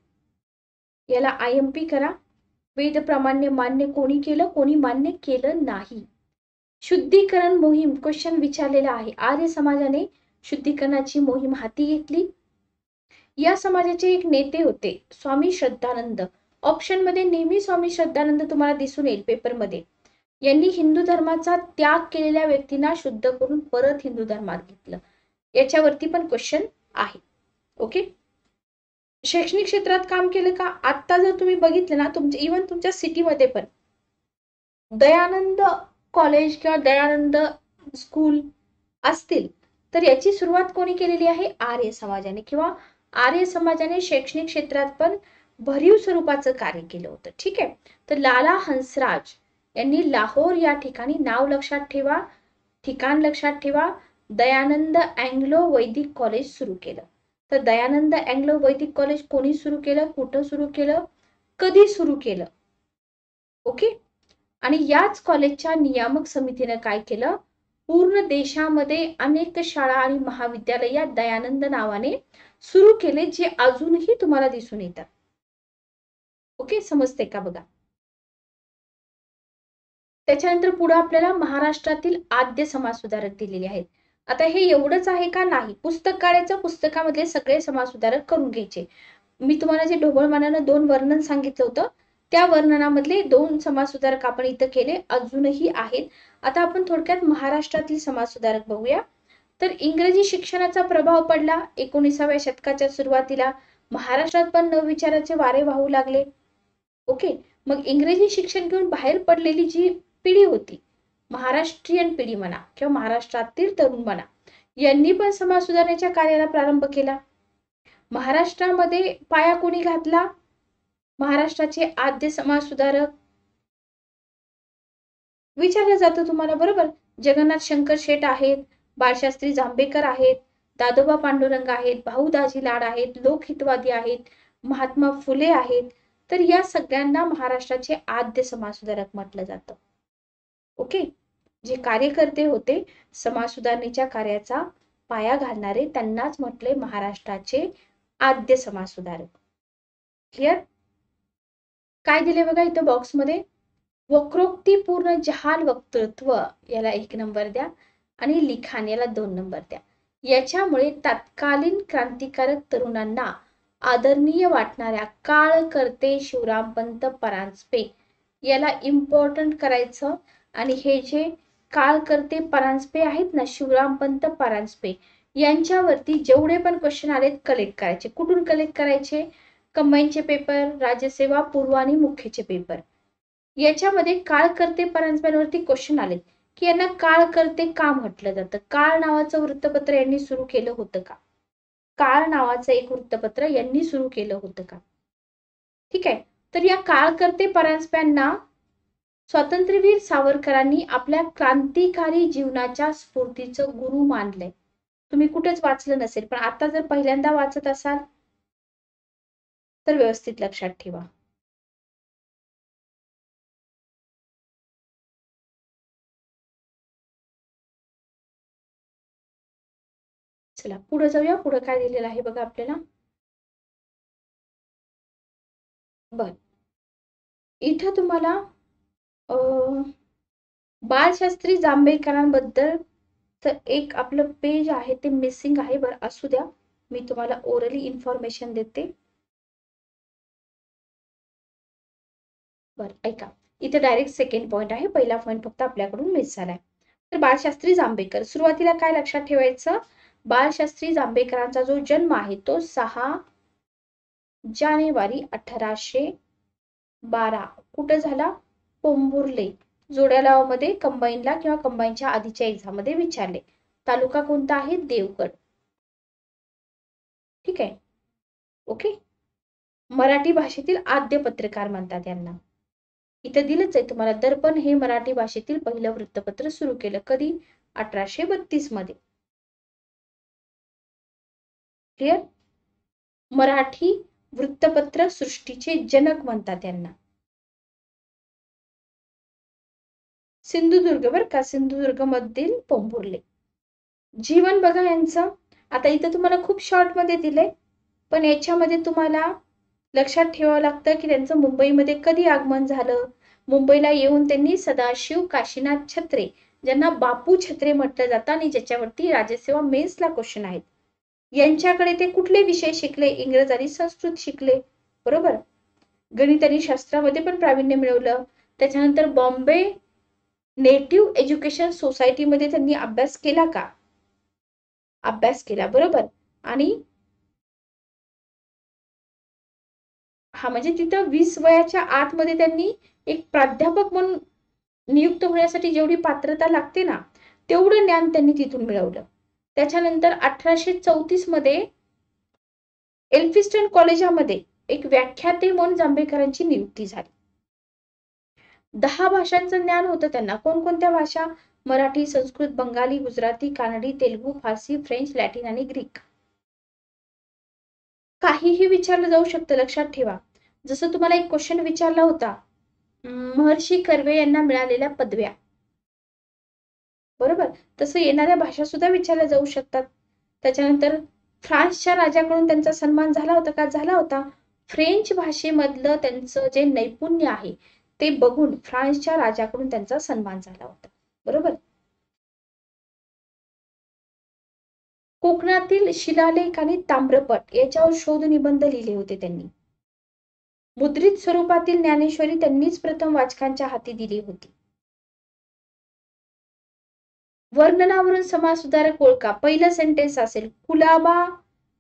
याला IMP करा. वेद प्रामाण्य मान्य कोणी केलं, कोणी मान्य केलं नाही. शुद्धीकरण मोहीम क्वेश्चन विचारलेला आहे. आर्य समाजाने शुद्धीकरणाची मोहीम हाती घेतली. या समाजाचे एक नेते होते स्वामी श्रद्धानंद. ऑप्शन मध्ये नेहमी स्वामी श्रद्धानंद तुम्हाला दिसून येईल पेपरमध्ये. यांनी हिंदू धर्माचा त्याग केलेल्या व्यक्तींना शुद्ध करून परत हिंदू धर्मात घेतलं. याच्यावरती पण क्वेश्चन आहे. ओके. शैक्षणिक क्षेत्रात काम केलं का? आता जर तुम्ही बघितलं ना, तुमच्या इव्हन तुमच्या सिटीमध्ये पण दयानंद कॉलेज किंवा दयानंद स्कूल असतील, तर याची सुरुवात कोणी केलेली आहे? आर्य समाजाने. किंवा आर्य समाजाने शैक्षणिक क्षेत्रात पण भरीव स्वरूपाचं कार्य केलं होतं. ठीक आहे. तर लाला हंसराज यांनी लाहोर या ठिकाणी, नाव लक्षात ठेवा, ठिकाण लक्षात ठेवा, दयानंद अँग्लो वैदिक कॉलेज सुरू केलं. तर दयानंद अँग्लो वैदिक कॉलेज कोणी सुरू केलं, कुठं सुरू केलं, कधी सुरू केलं? ओके. आणि याच कॉलेजच्या नियामक समितीने काय केलं, पूर्ण देशामध्ये अनेक शाळा आणि महाविद्यालय या दयानंद नावाने सुरू केले, जे अजूनही तुम्हाला दिसून येतात. ओके, समजते का बघा. त्याच्यानंतर पुढे आपल्याला महाराष्ट्रातील आद्य समाजसुधारक दिलेले आहेत. आता हे एवढंच आहे का? नाही. पुस्तक काढायचं, पुस्तकामधले सगळे समाजसुधारक करून घ्यायचे. मी तुम्हाला जे ढोबळमानानं 2 वर्णन सांगितलं होतं, त्या वर्णनामधले 2 समाजसुधारक आपण इथं केले, अजूनही आहेत. आता आपण थोडक्यात महाराष्ट्रातील समाजसुधारक बघूया. तर इंग्रजी शिक्षणाचा प्रभाव पडला 19व्या शतकाच्या सुरुवातीला. महाराष्ट्रात पण नवविचाराचे वारे वाहू लागले. ओके, मग इंग्रजी शिक्षण घेऊन बाहेर पडलेली जी पिढी होती, महाराष्ट्रीयन पिढी म्हणा किंवा महाराष्ट्रातील तरुण म्हणा, यांनी पण समाज सुधारण्याच्या कार्याला प्रारंभ केला. महाराष्ट्रामध्ये पाया कोणी घातला? महाराष्ट्राचे आद्य समाज सुधारक विचारलं जातं तुम्हाला, बरोबर. जगन्नाथ शंकर शेठ आहेत, बाळशास्त्री जांभेकर आहेत, दादोबा पांडुरंग आहेत, भाऊ दाजी लाड आहेत, लोकहितवादी आहेत, महात्मा फुले आहेत. तर या सगळ्यांना महाराष्ट्राचे आद्य समाजसुधारक म्हटलं जातं. ओके, जे कार्यकर्ते होते समाज सुधारणेच्या कार्याचा पाया घालणारे, त्यांनाच म्हटले महाराष्ट्राचे आद्य समाजसुधारक. क्लिअर? काय दिले बघा इथं बॉक्समध्ये, वक्रोक्तीपूर्ण जहाल वक्तृत्व याला 1 नंबर द्या आणि लिखाण याला 2 नंबर द्या. याच्यामुळे तत्कालीन क्रांतिकारक तरुणांना आदरणीय वाटणाऱ्या काळकर्ते शिवरामपंत परांजपे याला इम्पॉर्टंट करायचं. आणि हे जे काळकर्ते परांजपे आहेत ना, शिवरामपंत परांजपे, यांच्यावरती जेवढे पण क्वेश्चन आलेत कलेक्ट करायचे. कुठून कलेक्ट करायचे? कंबाईनचे पेपर, राज्यसेवा, पूर्व आणि मुख्यचे पेपर. याच्यामध्ये काळकर्ते परांजपेवरती क्वेश्चन आले की यांना काळकर्ते का म्हटलं जातं. काळ नावाचं वृत्तपत्र यांनी सुरू केलं होतं का? काळ नावाचं एक वृत्तपत्र यांनी सुरू केलं होतं का? ठीक आहे. तर या काळकर्ते परांजप्यांना स्वातंत्र्यवीर सावरकरांनी आपल्या क्रांतिकारी जीवनाच्या स्फूर्तीचं गुरु मानलंय. तुम्ही कुठेच वाचलं नसेल, पण आता जर पहिल्यांदा वाचत असाल तर व्यवस्थित लक्षात ठेवा. चला पुढे जाऊया. पुढे काय दिलेलं आहे बघा आपल्याला. बर, इथं तुम्हाला बाळशास्त्री जांभेकरांबद्दल तर एक आपलं पेज आहे ते मिसिंग आहे. बरं असू द्या, मी तुम्हाला ओरली इन्फॉर्मेशन देते. बरं ऐका, इथे डायरेक्ट सेकंड पॉइंट आहे, पहिला पॉइंट फक्त आपल्याकडून मिस झालाय. तर बाळशास्त्री जांभेकर, सुरुवातीला काय लक्षात ठेवायचं, बाळशास्त्री जांभेकरांचा जो जन्म आहे तो 6 जानेवारी 1812 कुठं झाला? पोंभुर्ले, जोड्यालावामध्ये कंबाईनला किंवा कंबाईनच्या आधीच्या एक्झाम मध्ये विचारले. तालुका कोणता आहे? देवगड. ठीक आहे. ओके, मराठी भाषेतील आद्य पत्रकार म्हणतात यांना. इथं दिलंच आहे तुम्हाला, दर्पण हे मराठी भाषेतील पहिलं वृत्तपत्र सुरू केलं कधी? 1832 मध्ये. क्लिअर? मराठी वृत्तपत्र सृष्टीचे जनक म्हणतात यांना. सिंधुदुर्ग बर का, सिंधुदुर्ग मधील पोंभुर्ले. जीवन बघा यांचं. आता इथं तुम्हाला खूप शॉर्ट मध्ये दिले, पण याच्यामध्ये तुम्हाला लक्षात ठेवावं लागतं की त्यांचं मुंबईमध्ये कधी आगमन झालं. मुंबईला येऊन त्यांनी सदाशिव काशीनाथ छत्रे, ज्यांना बापू छत्रे म्हटलं जातं आणि ज्याच्यावरती राज्यसेवा मेन्सला क्वेश्चन आहेत, यांच्याकडे ते कुठले विषय शिकले? इंग्रजी आणि संस्कृत शिकले, बरोबर. गणित आणि शास्त्रामध्ये पण प्रावीण्य मिळवलं. त्याच्यानंतर बॉम्बे नेटिव्ह एज्युकेशन सोसायटीमध्ये त्यांनी अभ्यास केला का? अभ्यास केला, बरोबर. आणि हा म्हणजे तिथं 20 वयाच्या आतमध्ये त्यांनी एक प्राध्यापक म्हणून नियुक्त होण्यासाठी जेवढी पात्रता लागते ना, तेवढं ज्ञान त्यांनी तिथून मिळवलं. त्याच्यानंतर 1834 मध्ये एल्फिस्टन कॉलेजामध्ये एक व्याख्याते म्हणून जांभेकरांची नियुक्ती झाली. 10 भाषांचं ज्ञान होतं त्यांना. कोणकोणत्या भाषा? मराठी, संस्कृत, बंगाली, गुजराती, कानडी, तेलुगू, फारसी, फ्रेंच, लॅटिन आणि ग्रीक. काहीही विचारलं जाऊ शकतं, लक्षात ठेवा. जसं तुम्हाला एक क्वेश्चन विचारला होता महर्षी कर्वे यांना मिळालेल्या पदव्या. बरोबर. तसं येणाऱ्या भाषा सुद्धा विचारल्या जाऊ शकतात. त्याच्यानंतर फ्रान्सच्या राजाकडून त्यांचा सन्मान झाला होता का? झाला होता. फ्रेंच भाषेमधलं त्यांचं जे नैपुण्य आहे ते बघून फ्रान्सच्या राजाकडून त्यांचा सन्मान झाला होता. बरोबर. कोकणातील शिलालेख आणि ताम्रपट याच्यावर शोध निबंध लिहिले होते त्यांनी. मुद्रित स्वरूपातील ज्ञानेश्वरी त्यांनीच प्रथम वाचकांच्या हाती दिली होती. वर्णनावरून समाजसुधारक ओळखा. पहिलं सेंटेन्स असेल, कुलाबा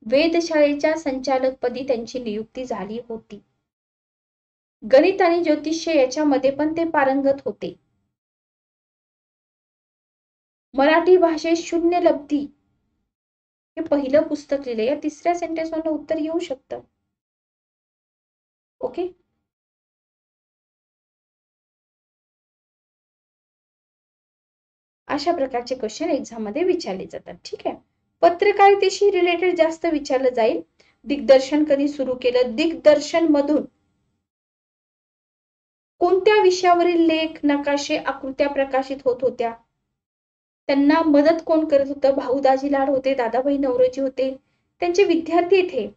वेधशाळेच्या संचालकपदी त्यांची नियुक्ती झाली होती. गणित आणि ज्योतिष्य याच्यामध्ये पण ते पारंगत होते. मराठी भाषेत शून्य लब्धी हे पहिलं पुस्तक लिहिले. या तिसऱ्या सेंटेन्स मधून उत्तर येऊ शकतं. ओके. अशा प्रकारचे क्वेश्चन एक्झाम मध्ये विचारले जातात. ठीक आहे. पत्रकारितेशी रिलेटेड जास्त विचारलं जाईल. दिग्दर्शन कधी सुरू केलं? दिग्दर्शन मधून कोणत्या विषयावरील लेख, नकाशे, आकृत्या प्रकाशित होत होत्या? त्यांना मदत कोण करत होतं? भाऊ दाजी लाड होते, दादाभाई नौरोजी होते. त्यांचे विद्यार्थी थे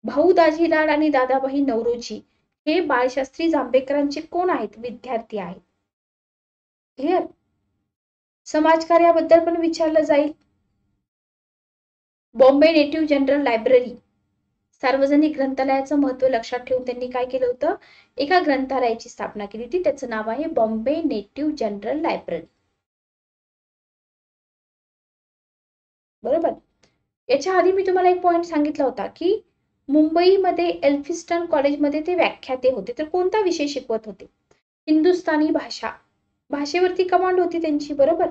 भाऊ दाजी लाड आणि दादाभाई नौरोजी हे बाळशास्त्री जांभेकरांचे कोण आहेत? विद्यार्थी आहेत. क्लिअर. समाजकार्याबद्दल पण विचारलं जाईल. बॉम्बे नेटिव्ह जनरल लायब्ररी सार्वजनिक ग्रंथालयाचं महत्व लक्षात ठेवून त्यांनी काय केलं होतं? एका ग्रंथालयाची स्थापना केली होती. त्याचं नाव आहे बॉम्बे नेटिव्ह जनरल लायब्ररी. बरोबर. याच्या आधी मी तुम्हाला एक पॉइंट सांगितला होता की मुंबईमध्ये एल्फिस्टन कॉलेजमध्ये ते व्याख्याते होते. तर कोणता विषय शिकवत होते? हिंदुस्थानी भाषा. भाषेवरती कमांड होती त्यांची. बरोबर.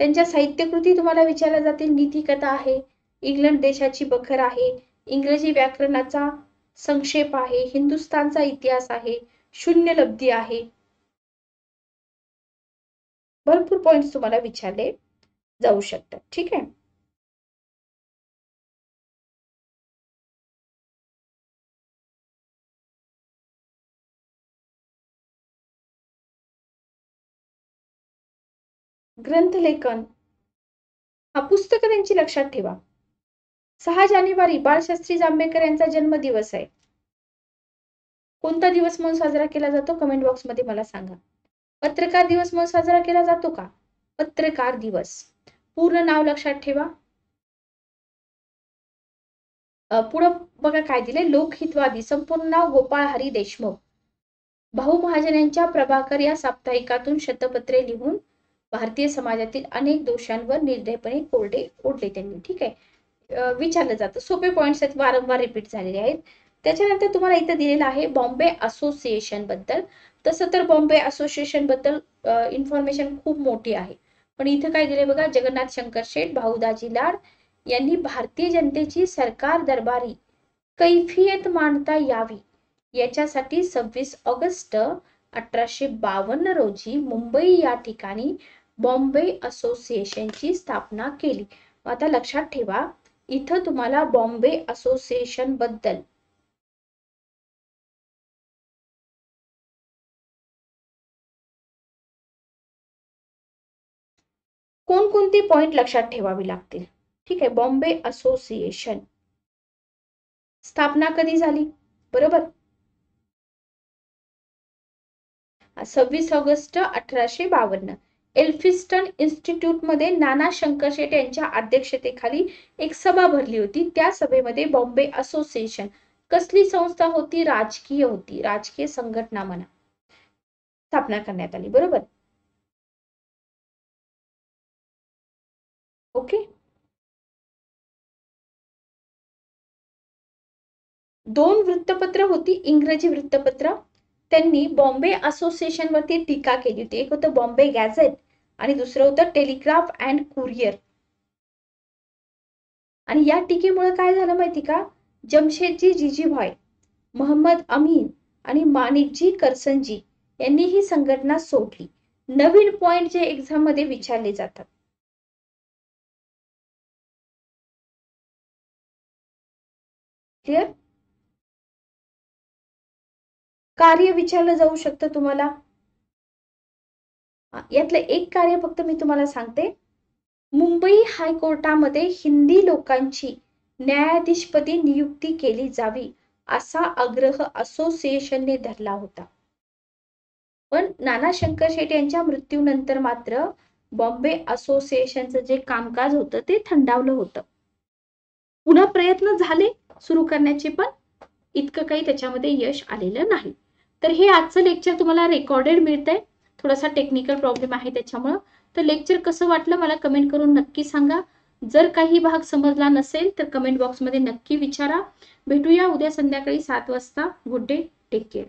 त्यांच्या साहित्यकृती तुम्हाला विचारल्या जातील. नीतिकथा आहे, इंग्लंड देशाची बखर आहे, इंग्रजी व्याकरणाचा संक्षेप आहे, हिंदुस्थानचा इतिहास आहे, शून्य लब्धी आहे. भरपूर पॉइंट्स तुम्हाला विचारले जाऊ शकतात. ठीक आहे. ग्रंथलेखन. हा पुस्तक त्यांची लक्षात ठेवा. 6 जानेवारी बाळशास्त्री जांभेकर यांचा जन्मदिवस आहे. कोणता दिवस म्हणून साजरा केला जातो? कमेंट बॉक्स मध्ये मला सांगा. पत्रकार दिवस म्हणून साजरा केला जातो का? पत्रकार दिवस. पूर्ण नाव लक्षात ठेवा. पुढं बघा काय दिले. लोकहितवादी. संपूर्ण नाव गोपाळ हरी देशमुख. भाऊ महाजन यांच्या प्रभाकर या साप्ताहिकातून शतपत्रे लिहून भारतीय समाजातील अनेक दोषांवर निर्दयपणे कोरडे ओढले त्यांनी. ठीक आहे. विचारलं जातं. सोपे पॉइंट्स आहेत, वारंवार रिपीट झालेले आहेत. त्याच्यानंतर तुम्हाला इथं दिलेलं आहे बॉम्बे असोसिएशन बद्दल. तसं तर बॉम्बे असोसिएशन बद्दल इन्फॉर्मेशन खूप मोठी आहे. पण इथं काय दिले बघा. जगन्नाथ शंकर शेठ, भाऊदाजी लाड यांनी भारतीय जनतेची सरकार दरबारी कैफियत मांडता यावी याच्यासाठी 26 ऑगस्ट 1852 रोजी मुंबई या ठिकाणी बॉम्बे असोसिएशनची स्थापना केली. आता लक्षात ठेवा, इथं तुम्हाला बॉम्बे असोसिएशन बद्दल कोणकोणती पॉइंट लक्षात ठेवावी लागतील. ठीक आहे. बॉम्बे असोसिएशन स्थापना कधी झाली? बरोबर. 26 ऑगस्ट 1852. एल्फिस्टन इन्स्टिट्यूट मध्ये नाना शंकरशेठ यांच्या अध्यक्षतेखाली एक सभा भरली होती. त्या सभेमध्ये बॉम्बे असोसिएशन कसली संस्था होती? राजकीय होती. राजकीय संघटना म्हणा स्थापना करण्यात आली. बरोबर. ओके. 2 वृत्तपत्र होती, इंग्रजी वृत्तपत्र. त्यांनी बॉम्बे असोसिएशन वरती टीका केली होती. एक होतं बॉम्बे गॅझेट आणि दुसरं होतं टेलिग्राफ अँड कुरिअर. आणि या टीकेमुळे काय झालं माहिती का? जमशेदजी जीजीभाई, मोहम्मद अमीन आणि माणिकजी करसनजी यांनी ही संघटना सोडली. नवीन पॉइंट जे एक्झाम मध्ये विचारले जातात. क्लिअर. कार्य विचारलं जाऊ शकतं तुम्हाला. यातलं एक कार्य फक्त मी तुम्हाला सांगते. मुंबई हायकोर्टामध्ये हिंदी लोकांची न्यायाधीशपदी नियुक्ती केली जावी असा आग्रह असोसिएशनने धरला होता. पण नाना शंकर शेट यांच्या मृत्यूनंतर मात्र बॉम्बे असोसिएशनचं जे कामकाज होतं ते थंडावलं होतं. पुन्हा प्रयत्न झाले सुरू करण्याचे, पण इतकं काही त्याच्यामध्ये यश आलेलं नाही. तर हे आजचं लेक्चर तुम्हाला रेकॉर्डेड मिळतंय. थोडासा टेक्निकल प्रॉब्लेम आहे त्याच्यामुळं. तर लेक्चर कसं वाटलं मला कमेंट करून नक्की सांगा. जर काही भाग समजला नसेल तर कमेंट बॉक्समध्ये नक्की विचारा. भेटूया उद्या संध्याकाळी 7 वाजता. Good day, take care.